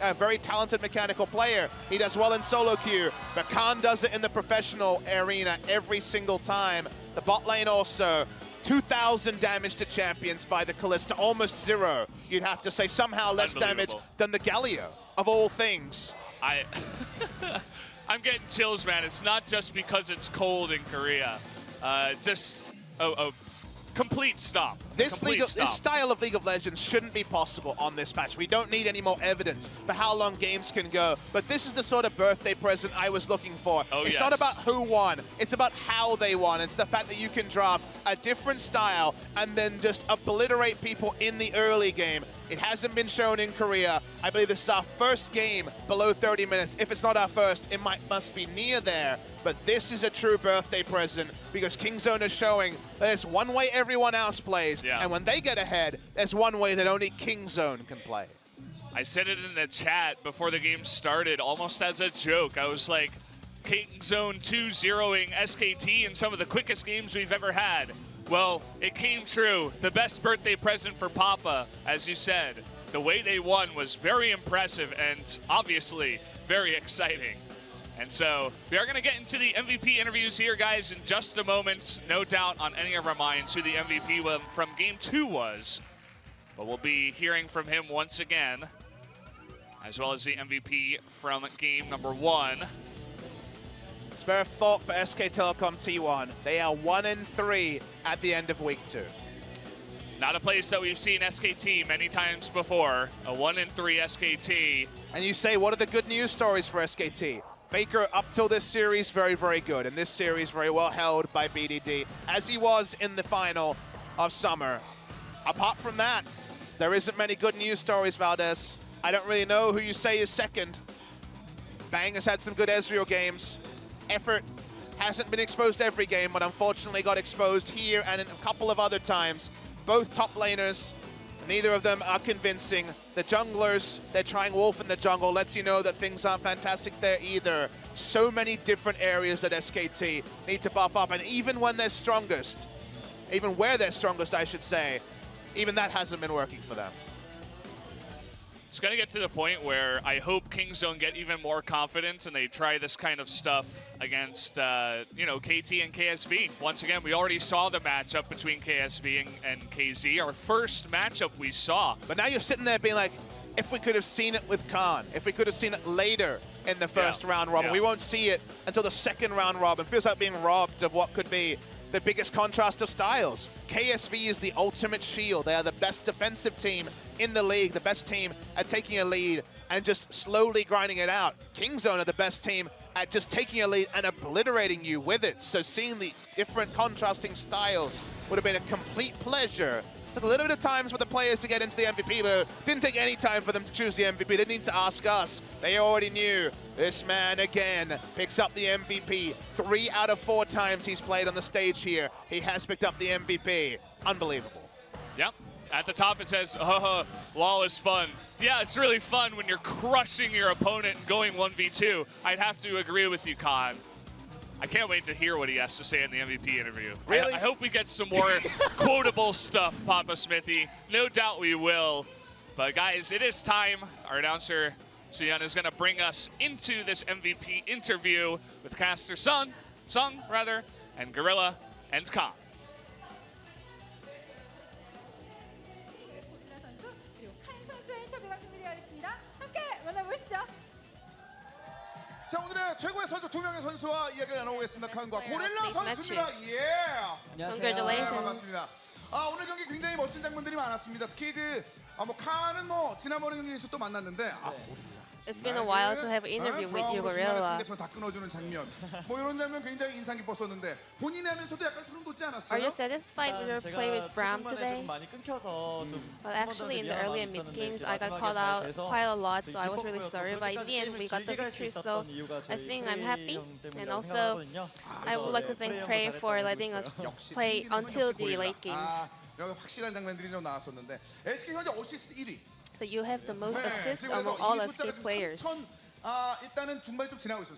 S1: a very talented mechanical player. He does well in solo queue, but Khan does it in the professional arena every single time. The bot lane also. 2,000 damage to champions by the Kalista, almost 0. You'd have to say somehow less damage than the Galio, of all things.
S2: I'm getting chills, man. It's not just because it's cold in Korea. Just a complete stop.
S1: This style of League of Legends shouldn't be possible on this patch. We don't need any more evidence for how long games can go. But this is the sort of birthday present I was looking for.
S2: Oh,
S1: it's
S2: yes.
S1: not about who won. It's about how they won. It's the fact that you can draft a different style and then just obliterate people in the early game. It hasn't been shown in Korea. I believe this is our first game below 30 minutes. If it's not our first, it must be near there. But this is a true birthday present because Kingzone is showing that there's one way everyone else plays.
S2: Yeah.
S1: And when they get ahead, there's one way that only Kingzone can play.
S2: I said it in the chat before the game started, almost as a joke. I was like, Kingzone 2-0ing SKT in some of the quickest games we've ever had. Well, it came true. The best birthday present for Papa, as you said. The way they won was very impressive and obviously very exciting. And so we are going to get into the MVP interviews here, guys, in just a moment. No doubt on any of our minds who the MVP from Game 2 was. But we'll be hearing from him once again, as well as the MVP from Game number 1.
S1: Spare a thought for SK Telecom T1. They are 1-3 at the end of Week 2.
S2: Not a place that we've seen SKT many times before. A 1-3 SKT.
S1: And you say, what are the good news stories for SKT? Faker, up till this series, very, very good. And this series, very well held by BDD, as he was in the final of Summer. Apart from that, there isn't many good news stories, Valdez. I don't really know who you say is second. Bang has had some good Ezreal games. Effort hasn't been exposed every game, but unfortunately got exposed here and a couple of other times. Both top laners, neither of them are convincing. The junglers, they're trying Wolf in the jungle, lets you know that things aren't fantastic there either. So many different areas that SKT need to buff up, and even when they're strongest, even where they're strongest, I should say, even that hasn't been working for them.
S2: It's going to get to the point where I hope Kingzone get even more confident and they try this kind of stuff against, you know, KT and KSB. Once again, we already saw the matchup between KSB and KZ, our first matchup we saw.
S1: But now you're sitting there being like, if we could have seen it with Khan, if we could have seen it later in the first round robin, we won't see it until the second round robin. Feels like being robbed of what could be the biggest contrast of styles. KSV is the ultimate shield. They are the best defensive team in the league, the best team at taking a lead and just slowly grinding it out. Kingzone are the best team at just taking a lead and obliterating you with it. So seeing the different contrasting styles would have been a complete pleasure. Took a little bit of time for the players to get into the MVP, but didn't take any time for them to choose the MVP. They didn't need to ask us. They already knew. This man, again, picks up the MVP. 3 out of 4 times he's played on the stage here, he has picked up the MVP. Unbelievable.
S2: Yep. At the top it says, LOL is fun. Yeah, it's really fun when you're crushing your opponent and going 1v2. I'd have to agree with you, Khan. I can't wait to hear what he has to say in the MVP interview.
S1: Really?
S2: I hope we get some more quotable stuff, Papa Smithy. No doubt we will. But guys, it is time. Our announcer, Suyun, is going to bring us into this MVP interview with caster Sung, and Gorilla and Khan.
S3: 자, 오늘의 최고의 선수 2명의 선수와 이야기를 나눠보겠습니다. 칸과 고릴라 선수입니다. 예.
S4: Congratulations.
S3: 반갑습니다. 오늘 경기 굉장히 멋진 장면들이 많았습니다. 특히 칸은 지난번에 경기에서 또 만났는데
S4: It's been a while to have an interview with you, Gorilla.
S3: 상대편 다 끊어주는 장면. 이런 장면 굉장히 인상 깊었었는데 본인이 하면서도 약간 소름 돋지 않았어요?
S4: Are you satisfied with your play with Braum today? Well, actually, in the early and mid games, I got caught out quite a lot, so I was really sorry. But in the end, we got the victory, so I think I'm happy. And also, I would like to thank Prey for letting us play until the late games.
S3: 여기 확실한 장면들이 좀 나왔었는데 SK 현재 어시스트 1위.
S4: So you have the most assists among all SK players.
S3: 일단은 중반이 좀 지나고 있어요.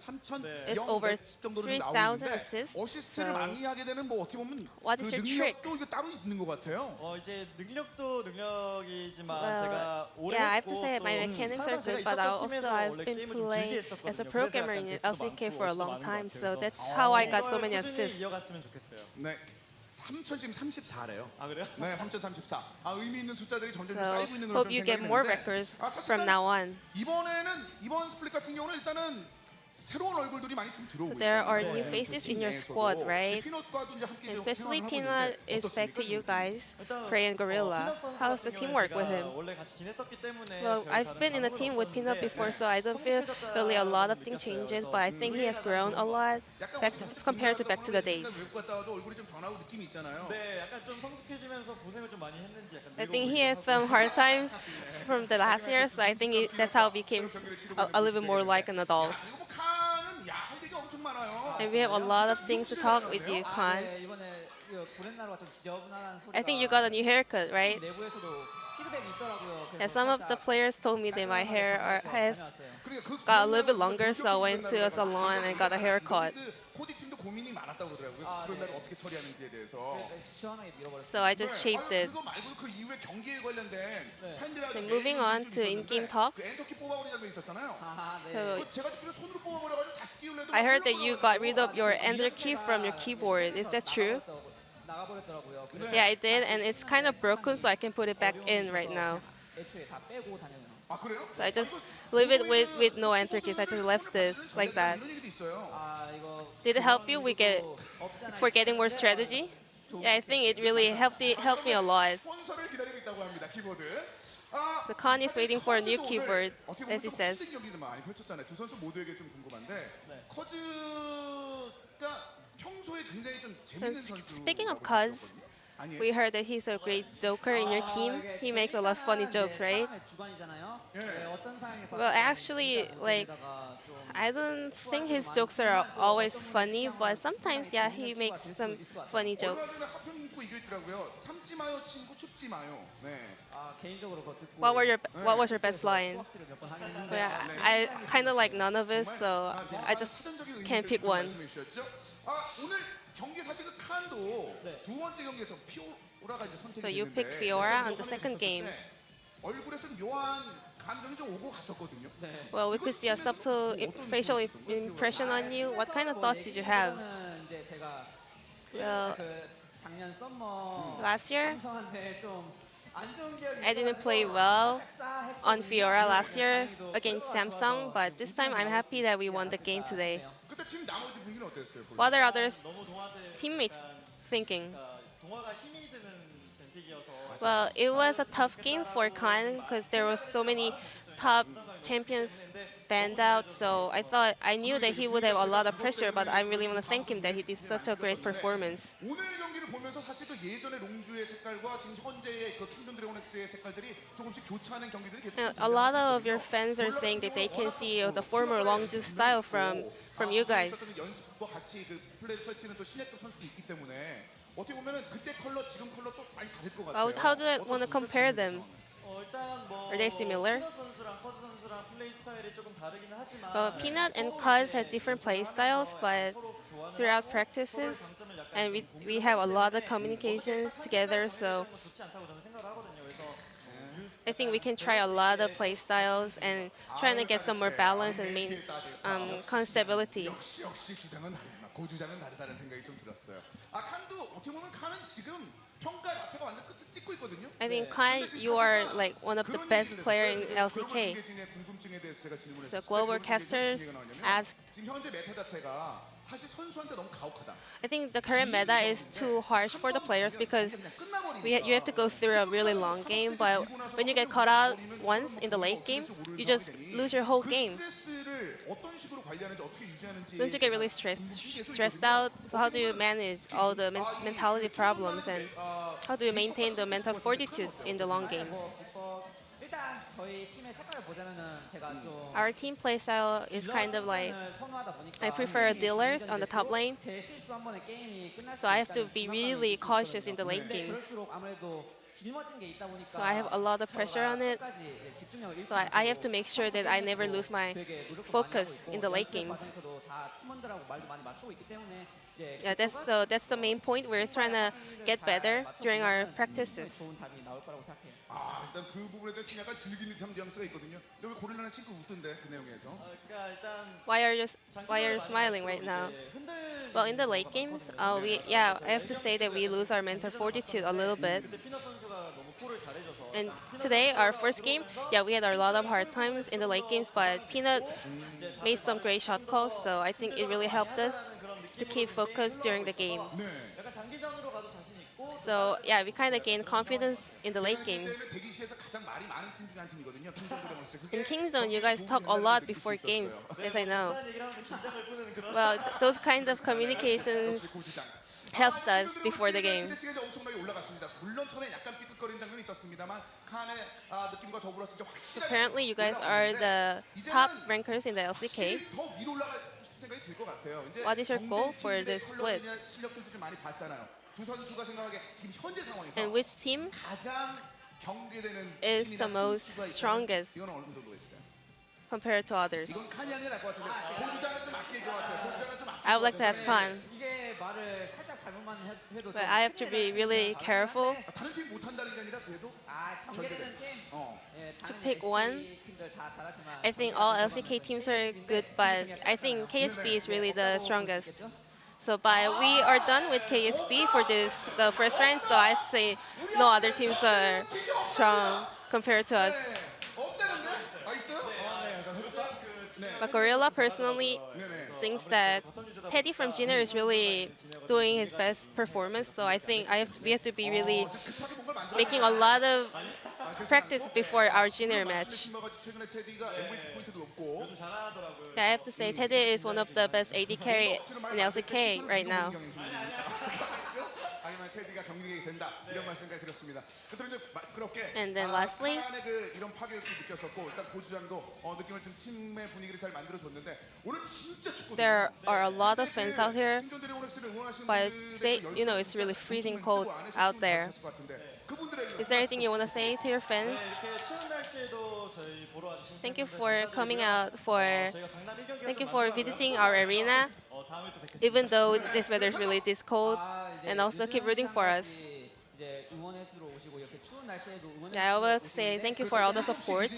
S4: It's over
S3: 3,000 정도로
S4: 3,000 assists.
S3: 어시스트를 많이하게 되는 어떻게 보면
S4: What is your trick?
S3: 능력도 이거 따로 있는 것 같아요.
S5: 이제 능력도 능력이지만
S4: Well,
S5: 제가 오래
S4: yeah, I have to say my mechanics are good, but I've been playing as a programmer in LCK for a long time, so that's how I got so many assists.
S5: 이어갔으면 좋겠어요.
S3: 네. 3,000 지금 34래요.
S5: 아 그래요?
S3: 네, 3,034. 의미 있는 숫자들이 점점
S4: So
S3: 쌓이고 있는
S4: hope
S3: 그런
S4: you get
S3: 생각이
S4: more
S3: 드는데
S4: records from now on.
S3: 이번 스플릿 같은 경우는 일단은 새로운 얼굴들이 많이 좀 들어오고
S4: So there are
S3: 있잖아요.
S4: new
S3: 네,
S4: faces
S3: 그
S4: in your
S3: 팀
S4: squad,
S3: 내에서도.
S4: right?
S3: 피넛과도 이제 함께 좀
S4: Especially
S3: 생활을 하고
S4: Peanut
S3: 있는데
S4: is back to
S3: 어떻습니까?
S4: you guys,
S5: 일단
S4: Frey and Gorilla.
S5: 피넛
S4: How's
S5: 선수
S4: the
S5: 같은
S4: teamwork
S5: 경우는
S4: with
S5: 제가
S4: him?
S5: 원래 같이 지냈었기 때문에
S4: Well,
S5: 별
S4: I've
S5: 다른
S4: been in a
S5: 감흥은
S4: team with Peanut
S5: 없었는데
S4: before, so I don't feel really a lot of things changed, but I think he has grown a lot compared to back to the days.
S3: 외국 갔다 와도 얼굴이 좀 변하고 느낌이 있잖아요.
S5: 네, 약간 좀 성숙해지면서 고생을 좀 많이 했는지 약간
S4: I think he had some hard time from the last year, so I think that's how he became a little bit more like an adult.
S3: 그리고 뭐 칸은 할 얘기가 엄청 많아요.
S4: And we have a lot of things to talk with you, Khan.
S5: 네, 이번에 구렛나루가 좀 지저분한 소리가
S4: I think you got a new haircut, right?
S5: 내부에서도 피드백이 있더라고요.
S4: Yeah, some of the players told me that my hair has
S3: 그러니까
S4: got a little bit longer, so I went to a salon and got a haircut.
S3: 코디 팀도 고민이 많았다고 그러더라고요. 그런 날 어떻게 처리하는지에 대해서.
S5: 시원하게 밀어버렸어요.
S4: So I just shaped it.
S3: 그거 말고 그 이후에 경기에 관련된 팬들하고
S4: And moving on to in-game talks.
S3: 그 엔터키 뽑아버린 장면 있었잖아요.
S5: 아, 네.
S4: So
S3: 그거 제가 듣기로 손으로 뽑아버려가지고 다시 띄우려도
S4: I heard that you got rid of your enter key from your keyboard. Is that true?
S5: 나가버렸더라고요. 그래서
S4: Yeah, I did, and it's kind of broken, so I can put it back in right now.
S5: 애초에 다 빼고 다녀요.
S3: 아 그래요?
S4: So I just leave it with no enter keys. I just left it like that.
S3: 이런 얘기도 있어요.
S5: 아, 이거
S4: Did it help you for getting more strategy? Yeah, I think it really helped me a lot.
S3: 스폰서를 기다리고 있다고 합니다. 키보드.
S4: The Khan is waiting for a new keyboard, as he says.
S3: 경기를 많이 펼쳤잖아요. 두 선수 모두에게 좀 궁금한데 커즈가 평소에 굉장히 좀 재밌는 선수.
S4: Speaking of Cuz, we heard that he's a great joker in your team. He makes a lot of funny jokes, right?
S5: 주관이잖아요.
S3: 예.
S5: 어떤 상황에
S4: Well, actually, like, I don't think his jokes are always funny, but sometimes, yeah, he makes some funny jokes.
S3: 얼마 전에 가평 입고 이겨 있더라고요. 참지 마요 친구 춥지 마요. 네.
S5: 개인적으로 그거 듣고
S4: What was your best line?
S5: 를 몇번 하긴 했는데
S4: Yeah, I kind of like none of it, so I just
S3: 사전적인
S4: can't
S3: 의미를
S4: pick
S3: 좀
S4: one.
S3: 말씀해 주셨죠? 오늘 경기 사실 그 칸도 두 번째 경기에서 피오라가 이제 선택이
S4: So you
S3: 됐는데
S4: picked Fiora on the second game.
S3: 얼굴에 좀 묘한 감정이 좀 오고 갔었거든요.
S4: Well, we could see a subtle facial impression on you. What kind of thoughts did you have?
S5: 이거는 이제 제가
S4: Well,
S5: 그 작년 썸머
S4: last year,
S5: 삼성한테 좀 안 좋은 기억이
S4: I didn't play well on Fiora last year against Samsung, but this time I'm happy that we won the game today.
S3: 그때 팀 나머지 분위기는 어땠어요?
S4: What are others
S5: 너무 동화제
S4: teammates thinking?
S5: 동화가 힘이 드는 뱀픽이어서
S4: Well, it was a tough game for Khan because there was so many top champions banned out. So I knew that he would have a lot of pressure, but I really want to thank him that he did such a great performance.
S3: 오늘 경기를 보면서 사실 그 예전의 롱주의 색깔과 지금 현재의 그 킹덤 드래곤엑스의 색깔들이 조금씩 교차하는 경기들이 계속
S4: And a lot of your fans are saying that they can see the former Longju style from you guys.
S3: 연습과 같이 그 플레이 펼치는 또 신예급 선수도 있기 때문에 어떻게 보면은 그때 컬러 지금 컬러 또 많이 다를 것 같아요.
S4: How do I want to compare them?
S5: 일단 뭐
S4: Are they similar?
S5: 피넛 선수랑 커즈 선수랑 플레이 스타일이 조금 다르기는 하지만
S4: Well, Peanut and Cuz have different play styles, but throughout practices, and we have a lot of communications together, so
S5: 좋지 않다고 저는 생각을 하거든요. 그래서
S4: I think we can try a lot of play styles and trying to get some more balance and main stability.
S3: 역시 주장은 다르다. 고주장은 다르다는 생각이 좀 들었어요. 칸도 어떻게 보면 칸은 지금 평가 자체가 완전 끝을 찍고 있거든요.
S4: I think Khan, you are like one of the best player in LCK.
S3: 궁금증에 대해서 제가 질문을
S4: So
S3: 했어요.
S4: global casters asked,
S3: 지금 현재 메타 자체가 사실 선수한테 너무 가혹하다.
S4: I think the current meta is too harsh for the players because you have to go through a really long game, but when you get caught out once in the late game, you just lose your whole game.
S3: 스트레스를 어떤 식으로 관리하는지 어떻게 유지하는지
S4: Don't you get really stressed out? So how do you manage all the mentality problems and how do you maintain the mental fortitude in the long games?
S5: 일단 저희 팀의 색깔을 보자면은 제가 좀
S4: Our team play style is kind of like
S5: 선호하다 보니까
S4: I prefer dealers on the top lane,
S5: 제 실수 한 번에 게임이 끝날
S4: so I have to be really cautious in the late games.
S5: 그럴수록 아무래도 짊어진 게 있다 보니까
S4: So I have a lot of pressure on it.
S5: 집중력을 잃지
S4: So I have to make sure that I never lose my focus in the late games.
S5: 다 팀원들하고 말도 많이 맞추고 있기 때문에
S4: Yeah, that's the main point. We're trying to get better during our practices.
S5: 좋은 답이 나올 거라고 생각해요.
S3: 일단 그 부분에 대해서 좀 약간 즐기는 듯한 뉘앙스가 있거든요. 여기 고릴라는 친구 웃던데 그 내용에서.
S5: 그러니까 일단
S4: Why are you smiling right now? Well, in the late games, I have to say that we lose our mental fortitude a little bit.
S5: 피넛 선수의
S4: And today, our first game, yeah, we had a lot of hard times in the late games, but Peanut made some great shot calls, so I think it really helped us to keep focused during the game. So yeah, we kind of gained confidence in the late games. In Kingzone, you guys talk a lot before games, as I know. Well, those kind of communications helps us before the game. Apparently, you guys are the top rankers in the LCK. What is your goal for this split? And which team is the most strongest compared to others? I would like to ask Khan. But I have to be really careful to pick one. I think all LCK teams are good, but I think KSB is really the strongest. So we are done with KSB for the first round, so I'd say no other teams are strong compared to us. But Gorilla personally thinks that Teddy from Junior is really doing his best performance, so I think we have to be really making a lot of practice before our Junior match. Yeah, I have to say Teddy is one of the best AD carry in LCK right now. And then lastly, there are a lot of fans out here, but today, it's really freezing cold out there. Is there anything you want to say to your fans? Thank you for coming out, thank you for visiting our arena, even though this weather is really this cold, and also keep rooting for us. Yeah, I would say thank you for all the support.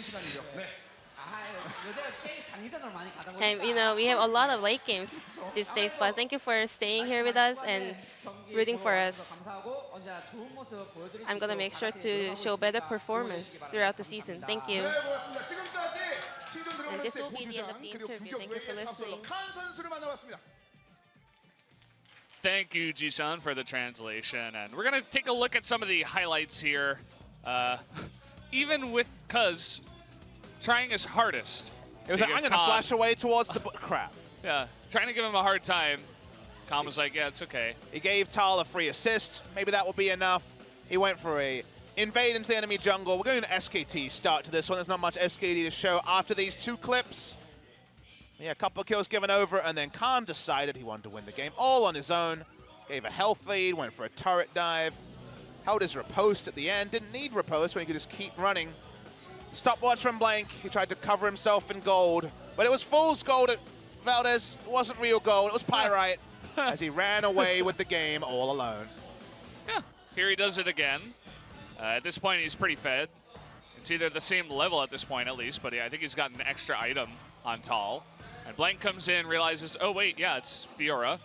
S4: And we have a lot of late games these days, but thank you for staying here with us and rooting for us. I'm gonna make sure to show better performance throughout the season. Thank you. And this will be the end of the interview. Thank you for listening.
S2: Thank you, Ji-sun, for the translation. And we're going to take a look at some of the highlights here. Even with Cuz trying his hardest.
S1: It was like, I'm going to flash away towards the... crap.
S2: Yeah, trying to give him a hard time. Khan was like, yeah, it's okay.
S1: He gave Tal a free assist. Maybe that will be enough. He went for a invade into the enemy jungle. We're going to SKT start to this one. There's not much SKT to show after these two clips. Yeah, a couple of kills given over, and then Khan decided he wanted to win the game all on his own. Gave a health lead, went for a turret dive. Held his riposte at the end. Didn't need riposte when he could just keep running. Stopwatch from Blank. He tried to cover himself in gold, but it was fool's gold at Valdez. It wasn't real gold. It was Pyrite as he ran away with the game all alone.
S2: Yeah, here he does it again. At this point, he's pretty fed. It's either the same level at this point, at least, but yeah, I think he's got an extra item on Tal. And Blank comes in, realizes, oh wait, yeah, it's Fiora.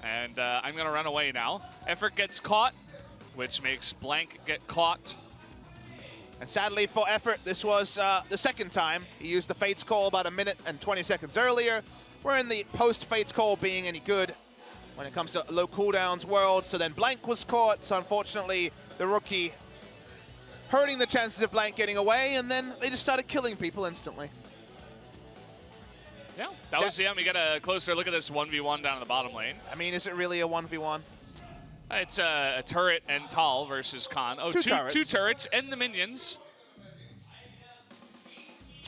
S2: And I'm gonna run away now. Effort gets caught, which makes Blank get caught.
S1: And sadly for Effort, this was the second time. He used the Fate's Call about a minute and 20 seconds earlier. We're in the post-Fate's Call being any good when it comes to low cooldowns world. So then Blank was caught, so unfortunately the rookie hurting the chances of Blank getting away, and then they just started killing people instantly.
S2: Yeah, that was, we got a closer look at this 1v1 down in the bottom lane.
S1: I mean, is it really a 1v1?
S2: It's a turret and Tal versus Khan. Oh, two turrets and the minions.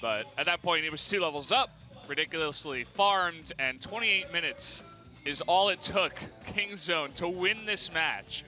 S2: But at that point, it was 2 levels up, ridiculously farmed, and 28 minutes is all it took Kingzone to win this match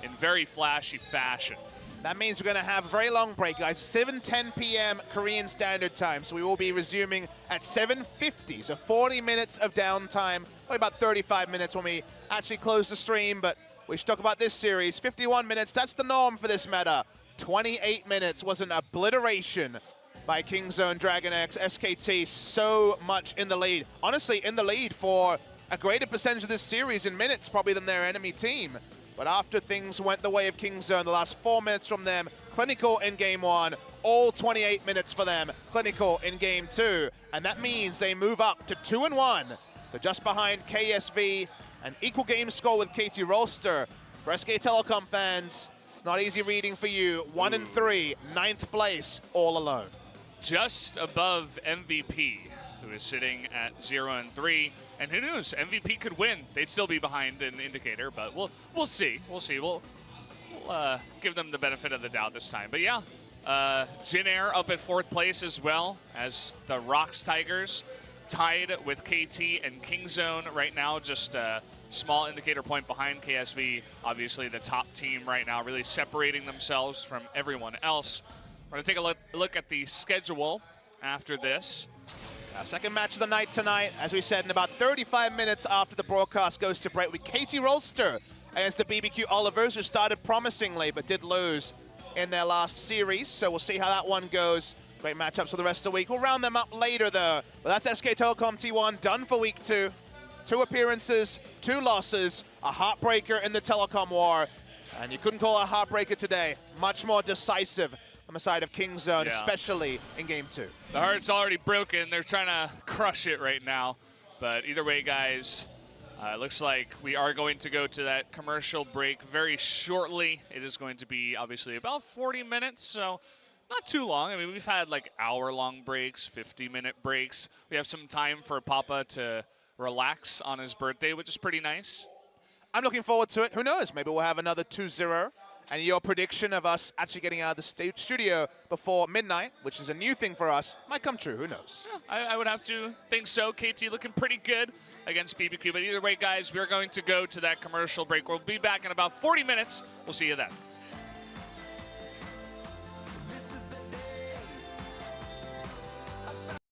S2: in very flashy fashion.
S1: That means we're going to have a very long break, guys. 7:10 p.m. Korean Standard Time, so we will be resuming at 7:50. So 40 minutes of downtime, probably about 35 minutes when we actually close the stream, but we should talk about this series. 51 minutes, that's the norm for this meta. 28 minutes was an obliteration by Kingzone, DragonX, SKT, so much in the lead. Honestly, in the lead for a greater percentage of this series in minutes probably than their enemy team. But after things went the way of Kingzone, the last 4 minutes from them, clinical in game 1, all 28 minutes for them, clinical in game 2. And that means they move up to 2-1. So just behind KSV, an equal game score with KT Rolster. For SK Telecom fans, it's not easy reading for you. 1-3, 9th place, all alone.
S2: Just above MVP, who is sitting at 0-3. And who knows, MVP could win. They'd still be behind an indicator, but we'll see. We'll see. We'll give them the benefit of the doubt this time. But yeah, Jin Air up at 4th place as well as the Rocks Tigers tied with KT and Kingzone right now, just a small indicator point behind KSV. Obviously the top team right now, really separating themselves from everyone else. We're going to take a look at the schedule after this.
S1: Second match of the night tonight, as we said, in about 35 minutes after the broadcast goes to break with KT Rolster against the BBQ Olivers, who started promisingly but did lose in their last series. So we'll see how that one goes. Great matchups for the rest of the week. We'll round them up later, though. But that's SK Telecom T1 done for week 2. 2 appearances, 2 losses, a heartbreaker in the Telecom war. And you couldn't call it a heartbreaker today. Much more decisive on the side of Kingzone, especially in game 2.
S2: The heart's already broken. They're trying to crush it right now. But either way, guys, it looks like we are going to go to that commercial break very shortly. It is going to be, obviously, about 40 minutes, so not too long. I mean, we've had like hour-long breaks, 50-minute breaks. We have some time for Papa to relax on his birthday, which is pretty nice.
S1: I'm looking forward to it. Who knows? Maybe we'll have another 2-0. And your prediction of us actually getting out of the studio before midnight, which is a new thing for us, might come true. Who knows?
S2: Yeah, I would have to think so. KT looking pretty good against BBQ. But either way, guys, we're going to go to that commercial break. We'll be back in about 40 minutes. We'll see you then.